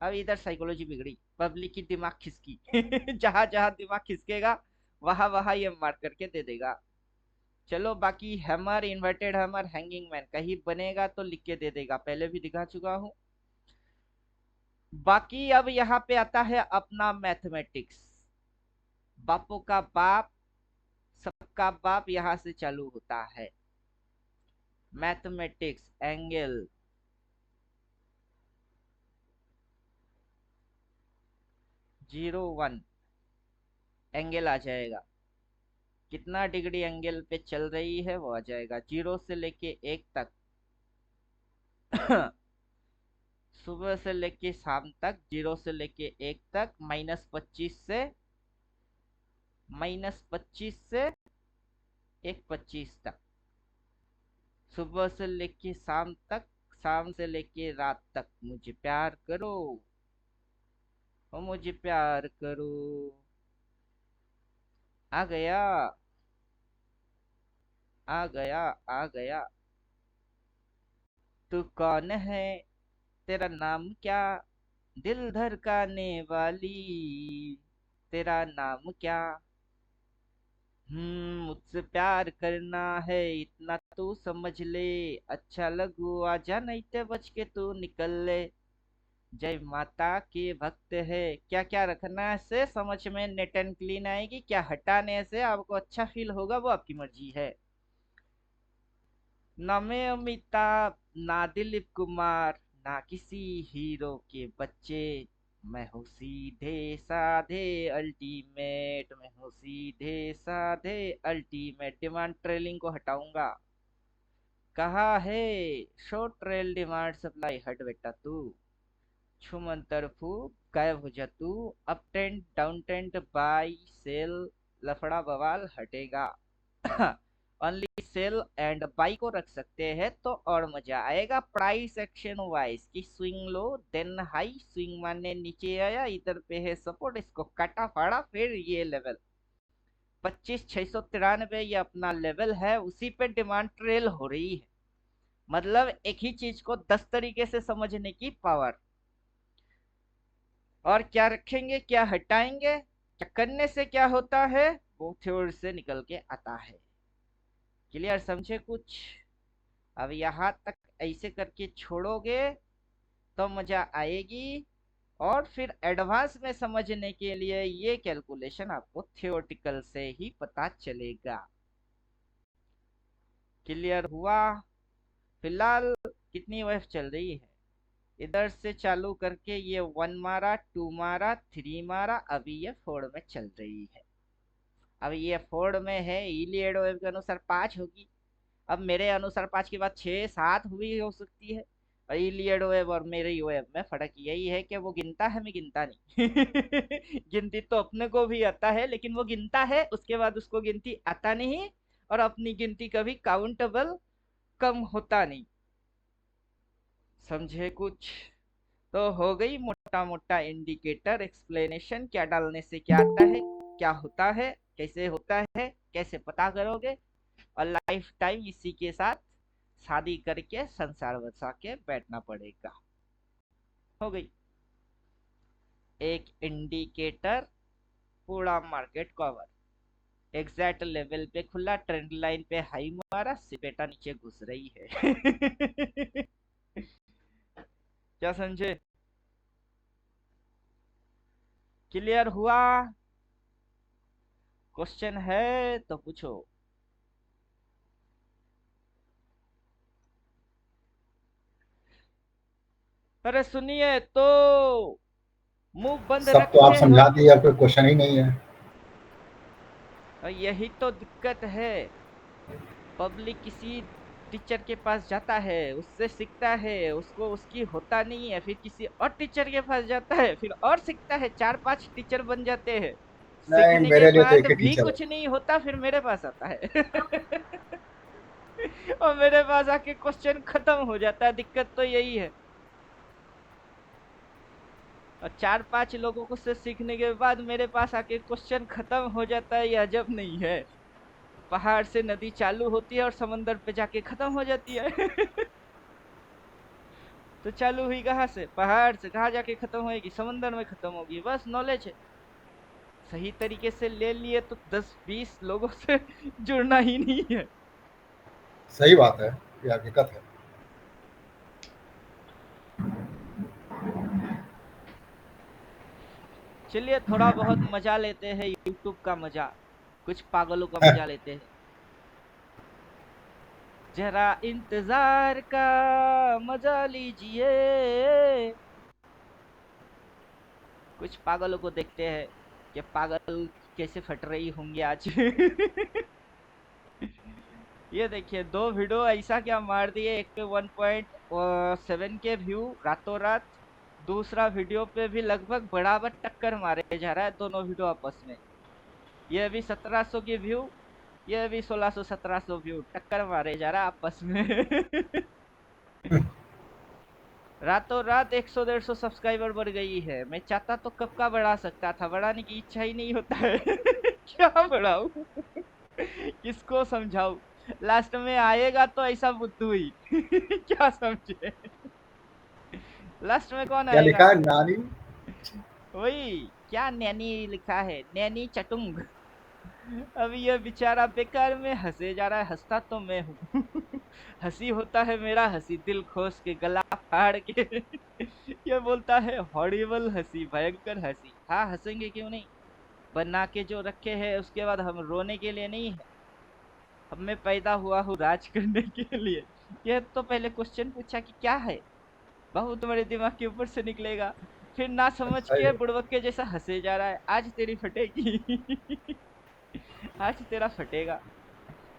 अब इधर साइकोलॉजी बिगड़ी, पब्लिक की दिमाग खिसकी। जहां जहां दिमाग खिसकेगा वहां वहां ये मार करके दे देगा। चलो बाकी hammer, inverted hammer, hanging man कहीं बनेगा तो लिख के दे देगा, पहले भी दिखा चुका हूँ। बाकी अब यहाँ पे आता है अपना मैथमेटिक्स। बापों का बाप, सबका बाप यहाँ से चालू होता है। मैथमेटिक्स एंगल, 01 एंगल आ जाएगा। कितना डिग्री एंगल पे चल रही है वो आ जाएगा, 0 से लेके 1 तक। सुबह से लेके शाम तक, 0 से लेके 1 तक, -25 से 125 तक। सुबह से लेके शाम तक, शाम से लेके रात तक। मुझे प्यार करो, ओ मुझे प्यार करो। आ गया, आ गया, आ गया। तू कौन है, तेरा नाम क्या, दिल धड़काने वाली, तेरा नाम क्या। मुझसे प्यार करना है इतना तू समझ ले, अच्छा लगू आजा नहीं तो बच के तू निकल ले। जय माता के भक्त है। क्या क्या रखना से समझ में नेट एंड क्लीन आएगी, क्या हटाने से आपको अच्छा फील होगा वो आपकी मर्जी है। ना मैं अमिताभ, ना दिलीप कुमार, ना किसी हीरो के बच्चे। मैं हूँ सीधे साधे अल्टीमेट, मैं हूँ सीधे साधे अल्टीमेट। डिमांड ट्रेलिंग को हटाऊंगा। कहा है शॉर्ट ट्रेल डिमांड सप्लाई, हट बेटा तू। छुमन तरफू, गायब हो जा तू। Up trend down trend buy sell, लफड़ा बवाल हटेगा। ओनली सेल एंड बाई को रख सकते हैं तो और मजा आएगा। प्राइस एक्शन वाइज की swing low then high, swing मारने नीचे आया, इधर पे है सपोर्ट, इसको काटा फाड़ा, फिर ये लेवल 25,693 ये अपना लेवल है, उसी पे डिमांड ट्रेल हो रही है। मतलब एक ही चीज को 10 तरीके से समझने की पावर। और क्या रखेंगे क्या हटाएंगे, क्या करने से क्या होता है, आपको थ्योरी से निकल के आता है। क्लियर, समझे कुछ? अब यहाँ तक ऐसे करके छोड़ोगे तो मजा आएगी, और फिर एडवांस में समझने के लिए ये कैलकुलेशन आपको थियोरेटिकल से ही पता चलेगा। क्लियर हुआ? फिलहाल कितनी वेव चल रही है? इधर से चालू करके ये 1 मारा, 2 मारा, 3 मारा, अभी ये 4 में चल रही है। अब ये 4 में है, इलियड वेव के अनुसार 5 होगी। अब मेरे अनुसार 5 के बाद 6, 7 हुई हो सकती है। और इलियड वेव और मेरी वेव में फर्क यही है कि वो गिनता है, मैं गिनता नहीं। गिनती तो अपने को भी आता है, लेकिन वो गिनता है, उसके बाद उसको गिनती आता नहीं, और अपनी गिनती कभी काउंटेबल कम होता नहीं। समझे कुछ? तो हो गई मोटा मोटा इंडिकेटर एक्सप्लेनेशन, क्या डालने से क्या आता है, क्या होता है, कैसे होता है, कैसे पता करोगे, और लाइफ टाइम इसी के साथ शादी करके संसार बसा के बैठना पड़ेगा। हो गई एक इंडिकेटर, पूरा मार्केट कवर, एग्जैक्ट लेवल पे खुला, ट्रेंड लाइन पे हाई मारा, सिपेटा नीचे घुस रही है। क्या समझे? क्लियर हुआ? क्वेश्चन है तो पूछो। अरे सुनिए तो, मुंह बंद सब तो आप रखे समझा हो। दिए, अब कोई क्वेश्चन ही नहीं है। यही तो दिक्कत है। पब्लिक किसी टीचर के पास जाता है, उससे सीखता है, उसको उसकी होता नहीं है, फिर किसी और टीचर के पास जाता है, फिर और सीखता है, 4-5 टीचर बन जाते हैं। नहीं, सीखने के मेरे लिए तो बाद एक ही भी टीचर है। कुछ नहीं होता, फिर मेरे पास आता है। और मेरे पास आके क्वेश्चन खत्म हो जाता है। दिक्कत तो यही है। और 4-5 लोगों को से सीखने के बाद मेरे पास आके क्वेश्चन खत्म हो जाता है, ये अजब नहीं है? पहाड़ से नदी चालू होती है और समंदर पे जाके खत्म हो जाती है। तो चालू हुई कहाँ से? पहाड़ से। कहाँ जाके खत्म होगी? समंदर में खत्म होगी। बस नॉलेज है, सही तरीके से ले लिए तो 10-20 लोगों से जुड़ना ही नहीं है। सही बात है, ये हकीकत है। चलिए थोड़ा बहुत मजा लेते हैं, यूट्यूब का मजा, कुछ पागलों का मजा लेते हैं। जरा इंतजार का मजा लीजिए, कुछ पागलों को देखते हैं कि पागल कैसे फट रही होंगी आज। ये देखिए, 2 वीडियो ऐसा क्या मार दिए, एक पे 1.7 के व्यू रातों रात, दूसरा वीडियो पे भी लगभग बराबर टक्कर मारे जा रहा है दोनों वीडियो आपस में। ये भी 1700 की व्यू, ये भी 1600-1700 व्यू, टक्कर मारे जा रहा है आपस में। रातों रात 100-150 सब्सक्राइबर बढ़ गई है। मैं चाहता तो कब का बढ़ा सकता था, बढ़ाने की इच्छा ही नहीं होता है। क्या बढ़ाऊं? किसको समझाऊं? लास्ट में आएगा तो ऐसा बुद्धू ही। क्या समझे? लास्ट में कौन क्या आएगा? लिखा है, नानी? वही, क्या नैनी लिखा है, नैनी चटुंग। अब ये बेचारा बेकार में हंसे जा रहा है, हंसता तो मैं हूँ। हंसी होता है मेरा, हंसी दिल खोस के गला फाड़ के। ये बोलता है हॉरिबल हंसी, भयंकर हंसी। हाँ, हंसेंगे क्यों नहीं? बना के जो रखे हैं, उसके बाद हम रोने के लिए नहीं है। अब मैं पैदा हुआ हूँ राज करने के लिए। ये तो पहले क्वेश्चन पूछा कि क्या है, बहुत बड़े दिमाग के ऊपर से निकलेगा, फिर ना समझ अच्छा के ये बुड़बक के जैसा हंसे जा रहा है। आज तेरी फटेगी। आज तेरा फटेगा।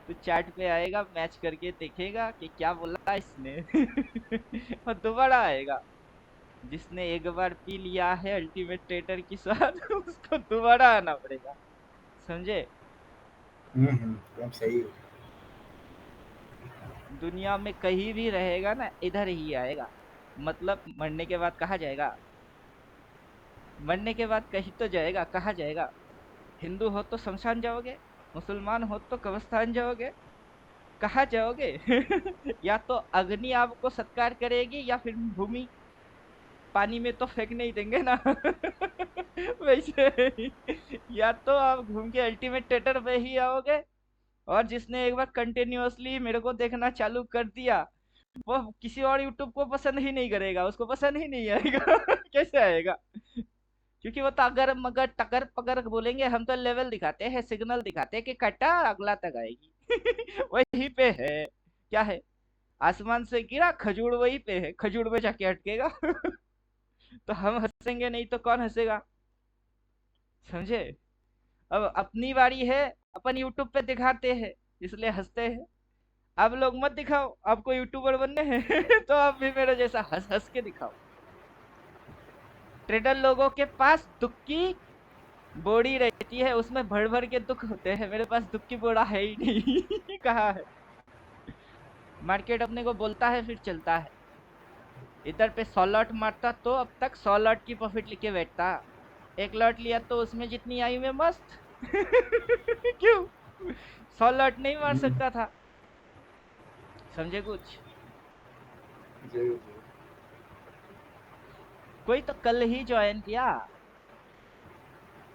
तो चैट पे आएगा, मैच करके देखेगा कि क्या बोला इसने। और दोबारा आएगा। जिसने एक बार पी लिया है अल्टीमेट ट्रेटर की स्वाद, उसको दोबारा आना पड़ेगा। समझे? एकदम सही है। दुनिया में कहीं भी रहेगा ना, इधर ही आएगा। मतलब मरने के बाद कहाँ जाएगा? मरने के बाद कहीं तो जाएगा, कहाँ जाएगा? हिंदू हो तो शमशान जाओगे, मुसलमान हो तो कब्रिस्तान जाओगे, कहाँ जाओगे? या तो अग्नि आपको सत्कार करेगी, या फिर भूमि। पानी में तो फेंक नहीं देंगे ना। वैसे या तो आप घूम के अल्टीमेट टेटर पे ही आओगे, और जिसने एक बार कंटिन्यूअसली मेरे को देखना चालू कर दिया वो किसी और यूट्यूब को पसंद ही नहीं करेगा, उसको पसंद ही नहीं आएगा। कैसे आएगा? क्योंकि वो तगर मगर टकर पकर बोलेंगे, हम तो लेवल दिखाते हैं, सिग्नल दिखाते हैं कि कटा अगला तक आएगी। वही पे है। क्या है? आसमान से गिरा खजूर, वही पे है, खजूर पे जाके अटकेगा। तो हम हंसेंगे नहीं तो कौन हंसेगा? समझे? अब अपनी बारी है, अपन यूट्यूब पे दिखाते हैं इसलिए हंसते हैं। आप लोग मत दिखाओ, आपको यूट्यूबर बनने हैं। तो आप भी मेरे जैसा हंस हंस के दिखाओ। ट्रेडर लोगों के पास दुख की बोड़ी रहती है, उसमें भर भर के दुख होते हैं, मेरे पास दुख की बोरा है ही नहीं। कहाँ है? मार्केट अपने को बोलता है फिर चलता है। इधर पे 100 लॉट मारता तो अब तक 100 लॉट की प्रॉफिट लेके बैठता। एक लॉट लिया तो उसमें जितनी आई मैं मस्त। क्यों? 100 लॉट नहीं मार सकता था? समझे कुछ? जी जी। कोई तो कल ही ज्वाइन किया।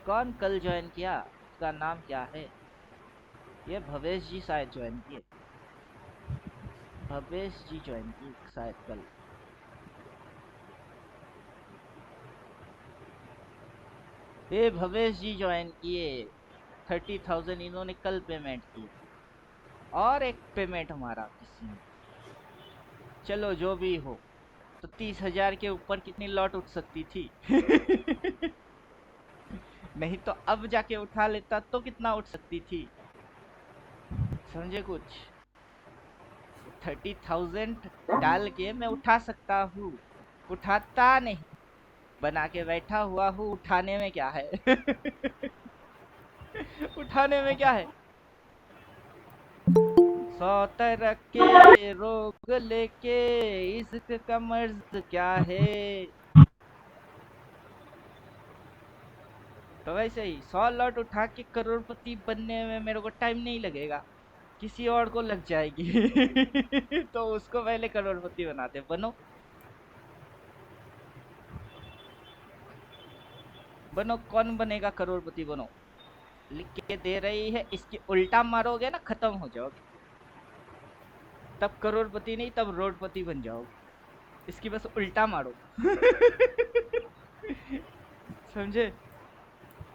कौन कल ज्वाइन किया? उसका नाम क्या है? ये भवेश जी शायद ज्वाइन किए। भवेश जी ज्वाइन की शायद कल। ये भवेश जी ज्वाइन किए। 30,000 इन्होंने कल पेमेंट की, और एक पेमेंट हमारा किसी ने। चलो जो भी हो, तो 30,000 के ऊपर कितनी लॉट उठ सकती थी? नहीं तो अब जाके उठा लेता तो कितना उठ सकती थी? समझे कुछ? 30,000 डाल के मैं उठा सकता हूँ, उठाता नहीं, बना के बैठा हुआ हूँ। उठाने में क्या है? उठाने में क्या है? 100 तरह के रोग लेके इश्क का मर्ज क्या है? तो वैसे ही 100 लॉट उठा के करोड़पति बनने में मेरे को टाइम नहीं लगेगा, किसी और को लग जाएगी। तो उसको पहले करोड़पति बनाते। बनो, बनो। कौन बनेगा करोड़पति? बनो। लिख के दे रही है, इसकी उल्टा मारोगे ना खत्म हो जाओगे। तब करोड़पति नहीं, तब रोडपति बन जाओगे। इसकी बस उल्टा मारो। समझे?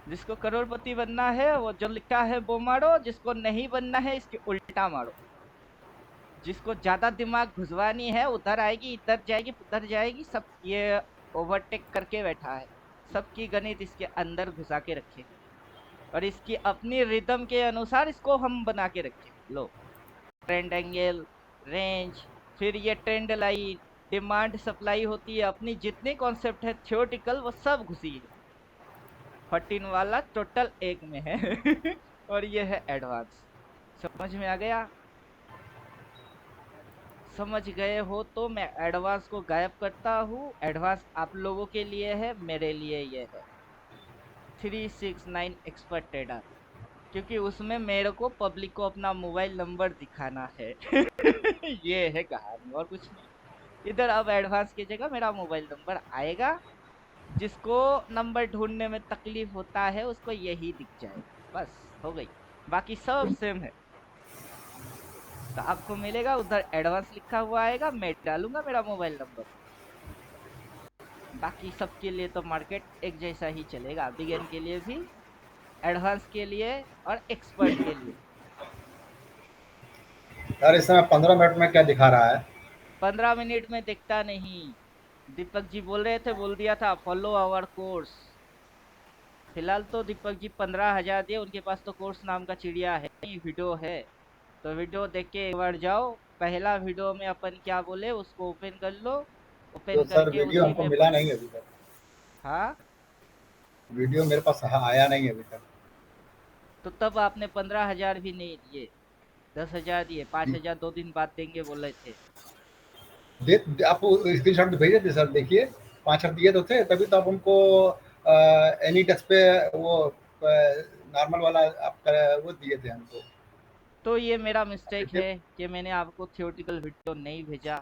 जिसको करोड़पति बनना है वो जो लिखा है वो मारो, जिसको नहीं बनना है इसकी उल्टा मारो। जिसको ज्यादा दिमाग घुसवानी है, उधर आएगी, इधर जाएगी, उधर जाएगी, सब ये ओवरटेक करके बैठा है। सबकी गणित इसके अंदर घुसा के रखे, और इसकी अपनी रिदम के अनुसार इसको हम बना के रखे। लो, ट्रेंड एंगल, रेंज, फिर ये ट्रेंड लाइन, डिमांड सप्लाई होती है, अपनी जितने कॉन्सेप्ट है थियोटिकल वो सब घुसी है। 14 वाला टोटल एक में है। और ये है एडवांस। समझ में आ गया? समझ गए हो तो मैं एडवांस को गायब करता हूँ। एडवांस आप लोगों के लिए है, मेरे लिए ये है 369 एक्सपर्ट ट्रेडर, क्योंकि उसमें मेरे को पब्लिक को अपना मोबाइल नंबर दिखाना है। ये है कहानी, और कुछ नहीं। इधर अब एडवांस की जगह मेरा मोबाइल नंबर आएगा, जिसको नंबर ढूंढने में तकलीफ होता है उसको यही दिख जाएगा, बस हो गई। बाकी सब सेम है। तो आपको मिलेगा उधर एडवांस लिखा हुआ आएगा, मैं डालूंगा मेरा मोबाइल नंबर। बाकी सबके लिए तो मार्केट एक जैसा ही चलेगा, बिगिन के लिए भी, एडवांस के लिए और एक्सपर्ट के लिए। यार इस समय 15 मिनट में क्या दिखा रहा है? 15 मिनट में दिखता नहीं। दीपक जी बोल रहे थे, बोल दिया था फॉलो आवर कोर्स। फिलहाल तो दीपक जी 15,000 दिए, उनके पास तो कोर्स नाम का चिड़िया है नहीं, वीडियो है। तो वीडियो देख के एक बार जाओ। पहला वीडियो में अपन क्या बोले उसको ओपन कर लो, तो ओपन सर करके वीडियो उसी हमको में मिला पढ़ो। नहीं अभी तक। हाँ, वीडियो मेरे पास आया नहीं अभी तक। तो तब आपने 15,000 भी नहीं दिए, 10,000 दिए, 5,000 2 दिन बाद देंगे बोले थे। आपको स्क्रीनशॉट भेजे थे सर, देखिए 5 दिए तो थे, तभी तो आप हमको एनी टच पे वो नॉर्मल वाला आप वो दिए थे हमको। तो ये मेरा मिस्टेक है कि मैंने आपको थियोटिकल वीडियो नहीं भेजा।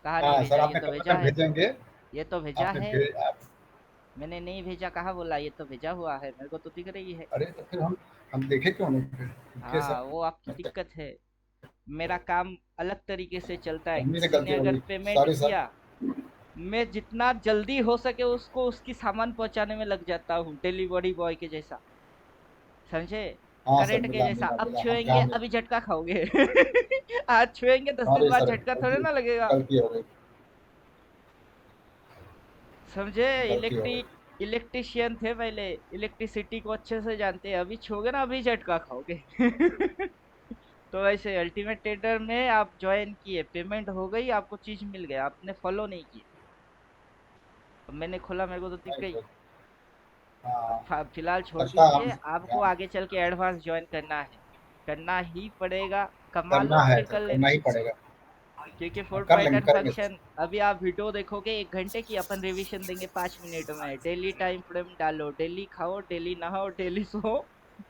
कहा नहीं हाँ सर, भेजा, ये आपने तो कब भेजा तक है। भेजेंगे? ये तो भेजा आपने है। भेज आप, मैंने नहीं भेजा, कहाँ बोला, ये तो भेजा हुआ है, मेरे को तो दिख रही है। अरे तो फिर हम देखे क्यों नहीं फिर? कैसा? हाँ, वो आपकी दिक्कत है। मेरा काम अलग तरीके से चलता है। मम्मी से किसी ने गलती हो अगर गई। Payment sorry sir. किया, मैं जितना जल्दी हो सके उसको उसकी सामान पहुंचाने में लग जाता हूँ, डिलीवरी बॉय के जैसा, समझे? हाँ सर, करंट के मिला जैसा। मिला अब मिला, हम छुएंगे ध्यान अभी देंगे। झटका खाओगे। आज छुएंगे 10 दिन सॉरी बाद सर, झटका थोड़े गलती ना लगेगा, गलती हो गई। समझे? गलती हो गई। इलेक्ट्रिक इलेक्ट्रिशियन थे पहले, इलेक्ट्रिसिटी को अच्छे से जानते हैं। अभी छूओगे ना, अभी झटका खाओगे। तो ऐसे अल्टीमेट ट्रेडर में आप ज्वाइन किए, पेमेंट हो गई, आपको चीज मिल गया, आपने फॉलो नहीं किए। अब मैंने खोला, मेरे को तो दिख नहीं गई। सर। हाँ, अब फिलहाल छोड़ लगता है हम दीजिए, आपको ध्यान आगे चल के एडवांस ज्वाइन करना है, करना ही पड़ेगा। कमा लो करना है फिर सर, कर करना लेना, ही पड़ेगा। क्योंकि फुल कर लेंगे पैटर्न करेंगे सर। फंक्शन। अभी आप वीडियो देखोगे 1 घंटे की, अपन रिवीजन देंगे 5 मिनट में। डेली टाइम फ्रेम डालो, डेली खाओ, डेली नहाओ, डेली सो।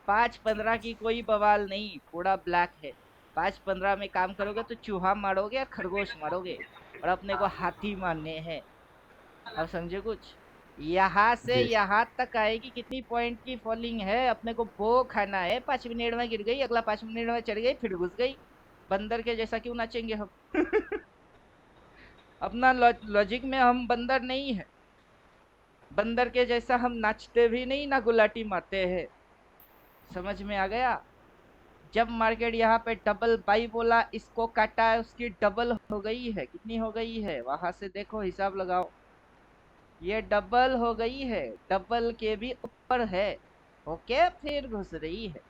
5-15 की कोई बवाल नहीं, पूरा ब्लैक है। 5-15 में काम करोगे तो चूहा मारोगे या खरगोश मारोगे, और अपने को हाथी मारने हैं। अब समझे कुछ? यहाँ से जी। यहाँ तक आएगी, कितनी पॉइंट की फॉलिंग है, अपने को वो खाना है। 5 मिनट में गिर गई, अगला 5 मिनट में चढ़ गई, फिर घुस गई। बंदर के जैसा क्यों नाचेंगे हम? अपना लॉजिक में हम बंदर नहीं है। बंदर के जैसा हम नाचते भी नहीं, ना गुलाटी मारते हैं। समझ में आ गया? जब मार्केट यहाँ पे डबल बाई बोला, इसको काटा है, उसकी डबल हो गई है। कितनी हो गई है वहां से देखो, हिसाब लगाओ। ये डबल हो गई है, डबल के भी ऊपर है। ओके, फिर घुस रही है।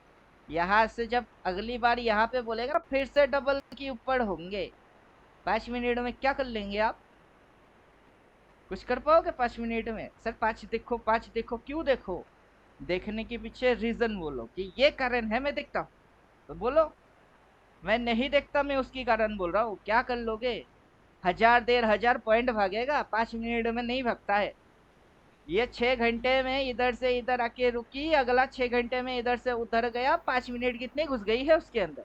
यहाँ से जब अगली बार यहाँ पे बोलेगा ना, फिर से डबल के ऊपर होंगे। 5 मिनट में क्या कर लेंगे आप? कुछ कर पाओगे 5 मिनट में? सर 5 देखो, 5 देखो, क्यों देखो? देखने के पीछे रीजन बोलो कि ये कारण है, मैं देखता हूँ। तो बोलो, मैं नहीं देखता, मैं उसकी कारण बोल रहा हूँ। क्या कर लोगे? 1000 1500 पॉइंट भागेगा, 5 मिनट में नहीं भागता है। ये 6 घंटे में इधर से इधर आके रुकी, अगला 6 घंटे में इधर से उधर गया, 5 मिनट कितने घुस गई है उसके अंदर।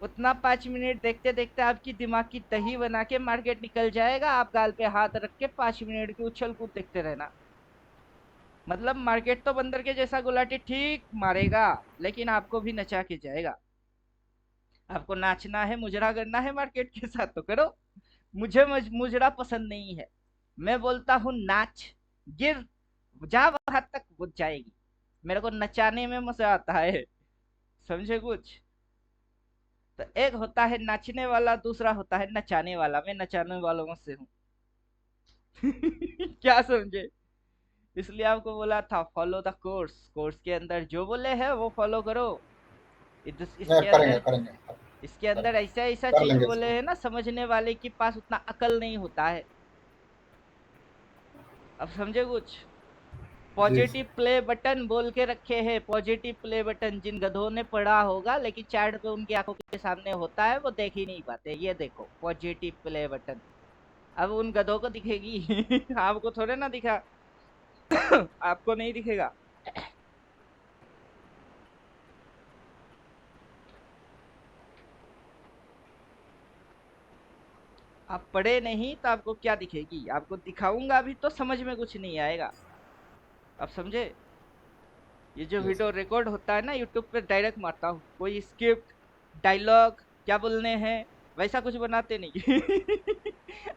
उतना 5 मिनट देखते देखते आपकी दिमाग की दही बना के मार्केट निकल जाएगा। आप गाल पे हाथ रख के 5 मिनट की उछल कूद देखते रहना। मतलब मार्केट तो बंदर के जैसा गुलाटी ठीक मारेगा, लेकिन आपको भी नचा के जाएगा। आपको नाचना है, मुजरा करना है मार्केट के साथ तो करो। मुझे मुजरा पसंद नहीं है। मैं बोलता हूँ नाच, गिर, जा वहां तक वो जाएगी। मेरे को नचाने में मजा आता है, समझे कुछ? तो एक होता है नाचने वाला, दूसरा होता है नचाने वाला। मैं नचाने वालों में से हूँ। क्या समझे? इसलिए आपको बोला था फॉलो द कोर्स, कोर्स के अंदर जो बोले हैं वो फॉलो करो। नहीं, इसके करेंगे अंदर, करेंगे। इसके अंदर ऐसा ऐसा कर चीज लेंगे बोले इसको। हैं ना, समझने वाले के पास उतना अकल नहीं होता है। अब समझे कुछ? जी पॉजिटिव सर। प्ले बटन बोल के रखे हैं, पॉजिटिव प्ले बटन। जिन गधों ने पढ़ा होगा लेकिन चार्ट पे उनकी आंखों के सामने होता है, वो देख ही नहीं पाते। ये देखो पॉजिटिव प्ले बटन, अब उन गधों को दिखेगी। आपको थोड़े ना दिखा। आपको नहीं दिखेगा। आप पढ़े नहीं तो आपको क्या दिखेगी? आपको दिखाऊंगा भी तो समझ में कुछ नहीं आएगा। आप समझे? ये जो जी वीडियो सर। रिकॉर्ड होता है ना, यूट्यूब पे डायरेक्ट मारता हूँ। कोई स्क्रिप्ट, डायलॉग क्या बोलने हैं, वैसा कुछ बनाते नहीं।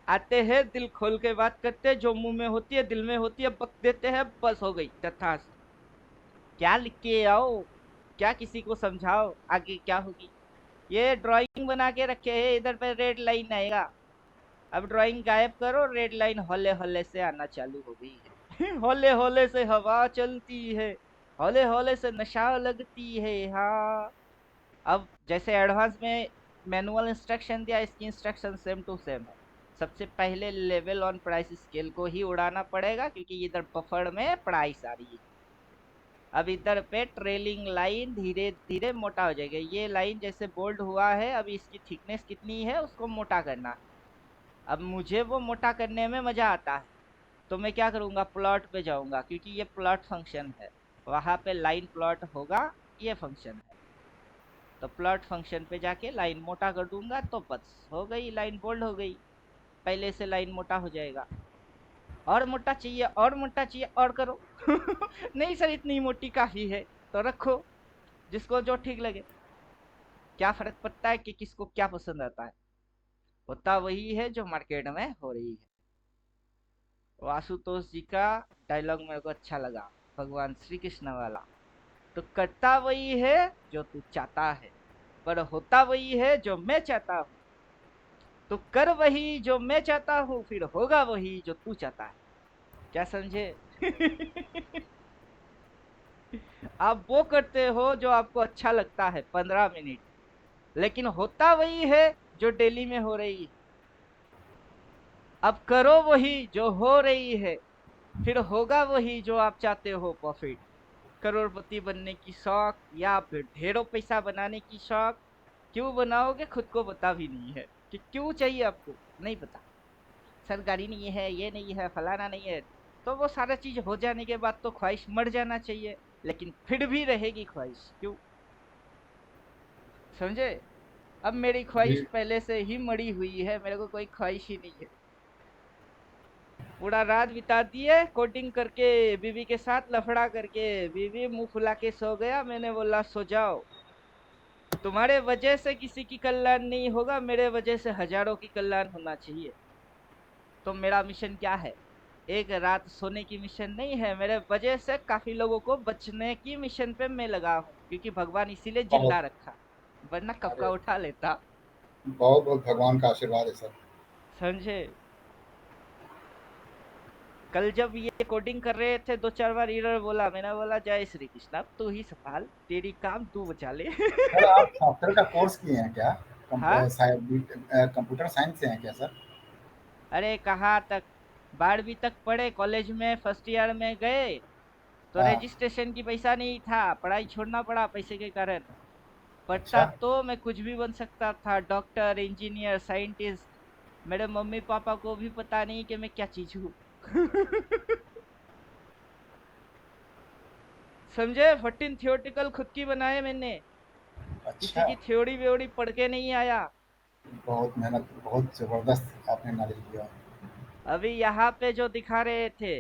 आते हैं, दिल खोल के बात करते हैं, जो मुंह में होती है दिल में होती है बक देते हैं, बस हो गई तथास्तु। क्या लिख के आओ, क्या किसी को समझाओ आगे क्या होगी? ये ड्राइंग बना के रखे हैं, इधर पे रेड लाइन आएगा। अब ड्राइंग गायब करो, रेड लाइन हौले हौले से आना चालू हो गई है। हौले हौले से हवा चलती है, हौले हौले से नशा लगती है। हाँ, अब जैसे एडवांस में मैनुअल इंस्ट्रक्शन दिया, इसकी इंस्ट्रक्शन सेम टू सेम है। सबसे पहले लेवल ऑन प्राइस स्केल को ही उड़ाना पड़ेगा, क्योंकि इधर बफर में प्राइस आ रही है। अब इधर पे ट्रेलिंग लाइन धीरे धीरे मोटा हो जाएगा। ये लाइन जैसे बोल्ड हुआ है, अभी इसकी थिकनेस कितनी है उसको मोटा करना है। अब मुझे वो मोटा करने में मजा आता है, तो मैं क्या करूंगा, प्लॉट पे जाऊंगा, क्योंकि ये प्लॉट फंक्शन है। वहां पे लाइन प्लॉट होगा, ये फंक्शन है। तो प्लॉट फंक्शन पे जाके लाइन मोटा कर दूंगा, तो बस हो गई, लाइन बोल्ड हो गई। पहले से लाइन मोटा हो जाएगा। और मोटा चाहिए, और मोटा चाहिए, और करो। नहीं सर इतनी मोटी काफी है, तो रखो जिसको जो ठीक लगे। क्या फर्क पड़ता है कि किसको क्या पसंद आता है, होता वही है जो मार्केट में हो रही है। वासुतोष जी का डायलॉग मेरे को अच्छा लगा, भगवान श्री कृष्ण वाला। तो करता वही है जो तू चाहता है, पर होता वही है जो मैं चाहता हूँ। तो कर वही जो मैं चाहता हूँ, फिर होगा वही जो तू चाहता है। क्या समझे? आप वो करते हो जो आपको अच्छा लगता है 15 मिनट, लेकिन होता वही है जो डेली में हो रही है। अब करो वही जो हो रही है, फिर होगा वही जो आप चाहते हो। प्रॉफिट, करोड़पति बनने की शौक या फिर ढेरों पैसा बनाने की शौक, क्यों बनाओगे खुद को पता भी नहीं है कि क्यों चाहिए आपको, नहीं पता। सर गाड़ी नहीं है, ये नहीं है, फलाना नहीं है। तो वो सारा चीज हो जाने के बाद तो ख्वाहिश मर जाना चाहिए, लेकिन फिर भी रहेगी ख्वाहिश, क्यों? समझे? अब मेरी ख्वाहिश जी पहले से ही मरी हुई है, मेरे को कोई ख्वाहिश ही नहीं है। पूरा रात बिता दिए कोडिंग करके, बीवी के साथ लफड़ा करके, बीवी मुंह फुला के सो गया, मैंने बोला सो जाओ, तुम्हारे वजह से किसी की कल्याण नहीं होगा, मेरे वजह से हजारों की कल्याण होना चाहिए। तो मेरा मिशन क्या है? एक रात सोने की मिशन नहीं है, मेरे वजह से काफी लोगों को बचने की मिशन पे मैं लगा हूँ, क्योंकि भगवान इसीलिए बहुत। जिंदा रखा, वरना कब का अरे उठा लेता। बहुत बहुत भगवान का आशीर्वाद है सर। समझे? कल जब ये कोडिंग कर रहे थे, दो चार बार एरर बोला, मैंने बोला जय श्री कृष्ण, अब तू ही संभाल, तेरी काम तू बचा ले। सर आप सॉफ्टवेयर का कोर्स किए हैं क्या? हाँ, कंप्यूटर साइंस से हैं क्या सर? अरे कहाँ तक, 12वीं तक पढ़े, कॉलेज में फर्स्ट ईयर में गए तो हाँ। रजिस्ट्रेशन की पैसा नहीं था, पढ़ाई छोड़ना पड़ा पैसे के कारण। पढ़ता अच्छा। तो मैं कुछ भी बन सकता था, डॉक्टर, इंजीनियर, साइंटिस्ट। मेरे मम्मी पापा को भी पता नहीं कि मैं क्या चीज हूँ। समझे? 14 थियोटिकल खुद की बनाए मैंने, किसी अच्छा। की थ्योरी व्योरी पढ़ के नहीं आया। बहुत मेहनत, बहुत जबरदस्त आपने नॉलेज दिया। अभी यहाँ पे जो दिखा रहे थे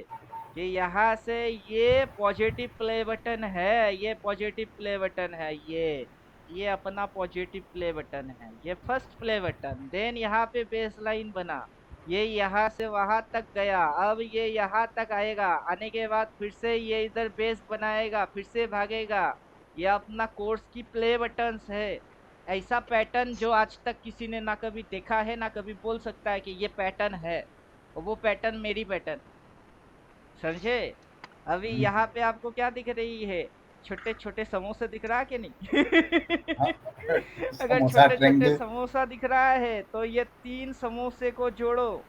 कि यहाँ से ये पॉजिटिव प्ले बटन है, ये पॉजिटिव प्ले बटन है, ये अपना पॉजिटिव प्ले बटन है, ये फर्स्ट प्ले बटन। देन यहाँ पे बेस लाइन बना, ये यहाँ से वहां तक गया, अब ये यहाँ तक आएगा, आने के बाद फिर से ये इधर बेस बनाएगा, फिर से भागेगा। ये अपना कोर्स की प्ले बटन्स है। ऐसा पैटर्न जो आज तक किसी ने ना कभी देखा है, ना कभी बोल सकता है कि ये पैटर्न है, और वो पैटर्न मेरी पैटर्न। समझे? अभी यहाँ पे आपको क्या दिख रही है? छोटे छोटे समोसे दिख रहा है कि नहीं? हाँ। अगर समोसा छोटे छोटे ट्रेंगल। समोसा दिख रहा है तो ये 3 समोसे को जोड़ो,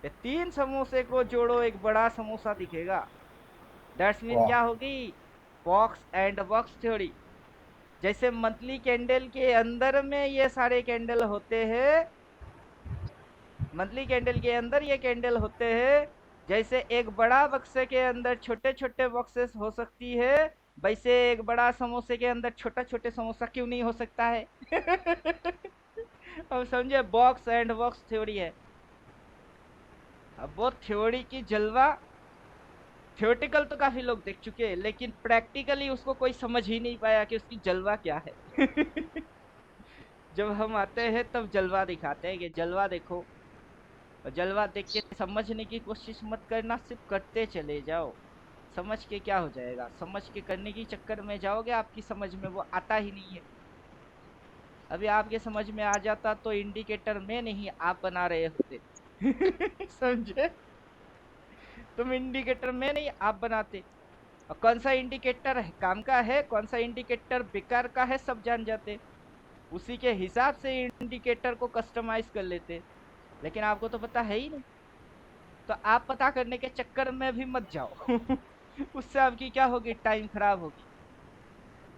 ये 3 समोसे को जोड़ो, एक बड़ा समोसा दिखेगा। दैट्स मीन वाह। क्या होगी? Box and box theory. जैसे मंथली कैंडल के अंदर में ये सारे कैंडल होते हैं, मंथली कैंडल के अंदर ये कैंडल होते हैं, जैसे एक बड़ा बक्से के अंदर छोटे छोटे बॉक्सेस हो सकती है, वैसे एक बड़ा समोसे के अंदर छोटा छोटे समोसा क्यों नहीं हो सकता है? अब समझे? बॉक्स एंड बॉक्स थ्योरी है। अब वो थ्योरी की जलवा, थ्योरेटिकल तो काफी लोग देख चुके हैं, लेकिन प्रैक्टिकली उसको कोई समझ ही नहीं पाया कि उसकी जलवा क्या है। जब हम आते हैं तब जलवा दिखाते हैं कि जलवा देखो, और जलवा देख के समझने की कोशिश मत करना, सिर्फ करते चले जाओ। समझ के क्या हो जाएगा? समझ के करने की चक्कर में जाओगे, आपकी समझ में वो आता ही नहीं है। अभी आपके समझ में आ जाता तो इंडिकेटर में नहीं आप बना रहे होते। समझे? तुम इंडिकेटर में नहीं आप बनाते। और कौन सा इंडिकेटर है काम का है, कौन सा इंडिकेटर बेकार का है, सब जान जाते। उसी के हिसाब से इंडिकेटर को कस्टमाइज कर लेते, लेकिन आपको तो पता है ही नहीं। तो आप पता करने के चक्कर में भी मत जाओ। उससे आपकी क्या होगी? टाइम खराब होगी।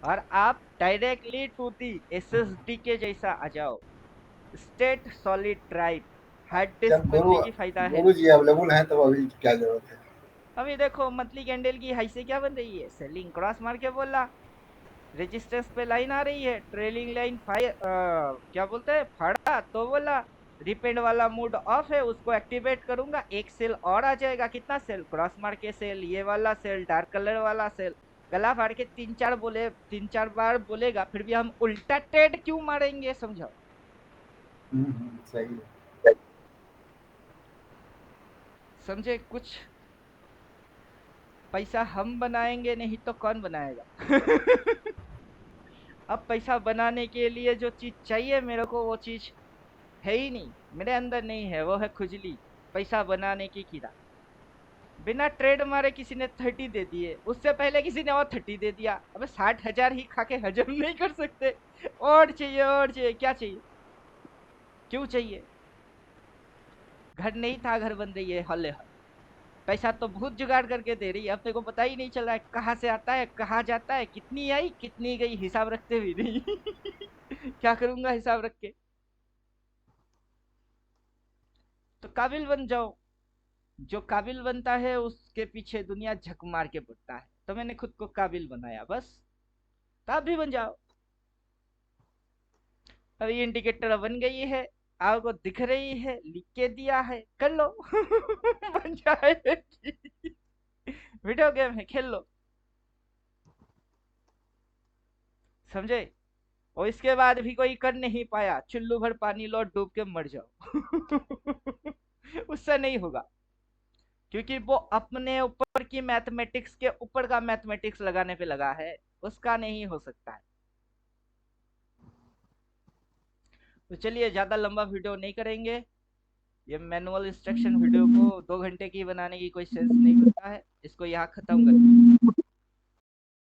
और आप डायरेक्टली टू दी एसएसडी के जैसा आ जाओ, state solid drive. Hard disk जब गुरु बनने की फायदा है। गुरु जी अवेलेबल हैं तो अभी क्या जरूरत है? अभी देखो मंथली कैंडल की हाई से क्या बन रही है? सेलिंग क्रॉस मार के बोला, रेजिस्टेंस पे लाइन आ रही है, ट्रेलिंग लाइन फायर क्या बोलते हैं, फाड़ा तो बोला, रिपेंड वाला मोड ऑफ है, उसको एक्टिवेट करूंगा, एक सेल और आ जाएगा। कितना सेल? क्रॉस मार के सेल, ये वाला सेल, डार्क कलर वाला सेल। गला फाड़ के 3-4 बार बोलेगा, फिर भी हम उल्टा ट्रेड क्यों मारेंगे? समझो। सही है। समझे? कुछ पैसा हम बनाएंगे, नहीं तो कौन बनाएगा? अब पैसा बनाने के लिए जो चीज चाहिए मेरे को, वो चीज है ही नहीं, मेरे अंदर नहीं है। वो है खुजली, पैसा बनाने की कीड़ा। बिना ट्रेड मारे किसी ने 30 दे दिए, उससे पहले किसी ने और 30 दे दिया। अबे 60,000 ही खा के हजम नहीं कर सकते? और चाहिए, और चाहिए, क्या चाहिए? क्यों चाहिए? घर नहीं था, घर बन रही है हौले हौले। पैसा तो बहुत जुगाड़ करके दे रही है, अपने को पता ही नहीं चल रहा है कहाँ से आता है, कहाँ जाता है, कितनी आई कितनी गई, हिसाब रखते भी नहीं। क्या करूंगा हिसाब रख के? तो काबिल बन जाओ। जो काबिल बनता है उसके पीछे दुनिया झक मार के पड़ता है। तो मैंने खुद को काबिल बनाया, बस। तो आप भी बन जाओ। अभी इंडिकेटर बन गई है, आपको दिख रही है, लिख के दिया है, कर लो। बन जाएगी। वीडियो गेम है, खेल लो। समझे? और इसके बाद भी कोई कर नहीं पाया, चुल्लू भर पानी लो, डूब के मर जाओ। उससे नहीं होगा, क्योंकि वो अपने ऊपर की मैथमेटिक्स के ऊपर का मैथमेटिक्स लगाने पे लगा है, उसका नहीं हो सकता है। तो चलिए, ज्यादा लंबा वीडियो नहीं करेंगे। ये मैनुअल इंस्ट्रक्शन वीडियो को 2 घंटे की बनाने की कोई सेंस नहीं बनता है। इसको यहाँ खत्म करते हैं।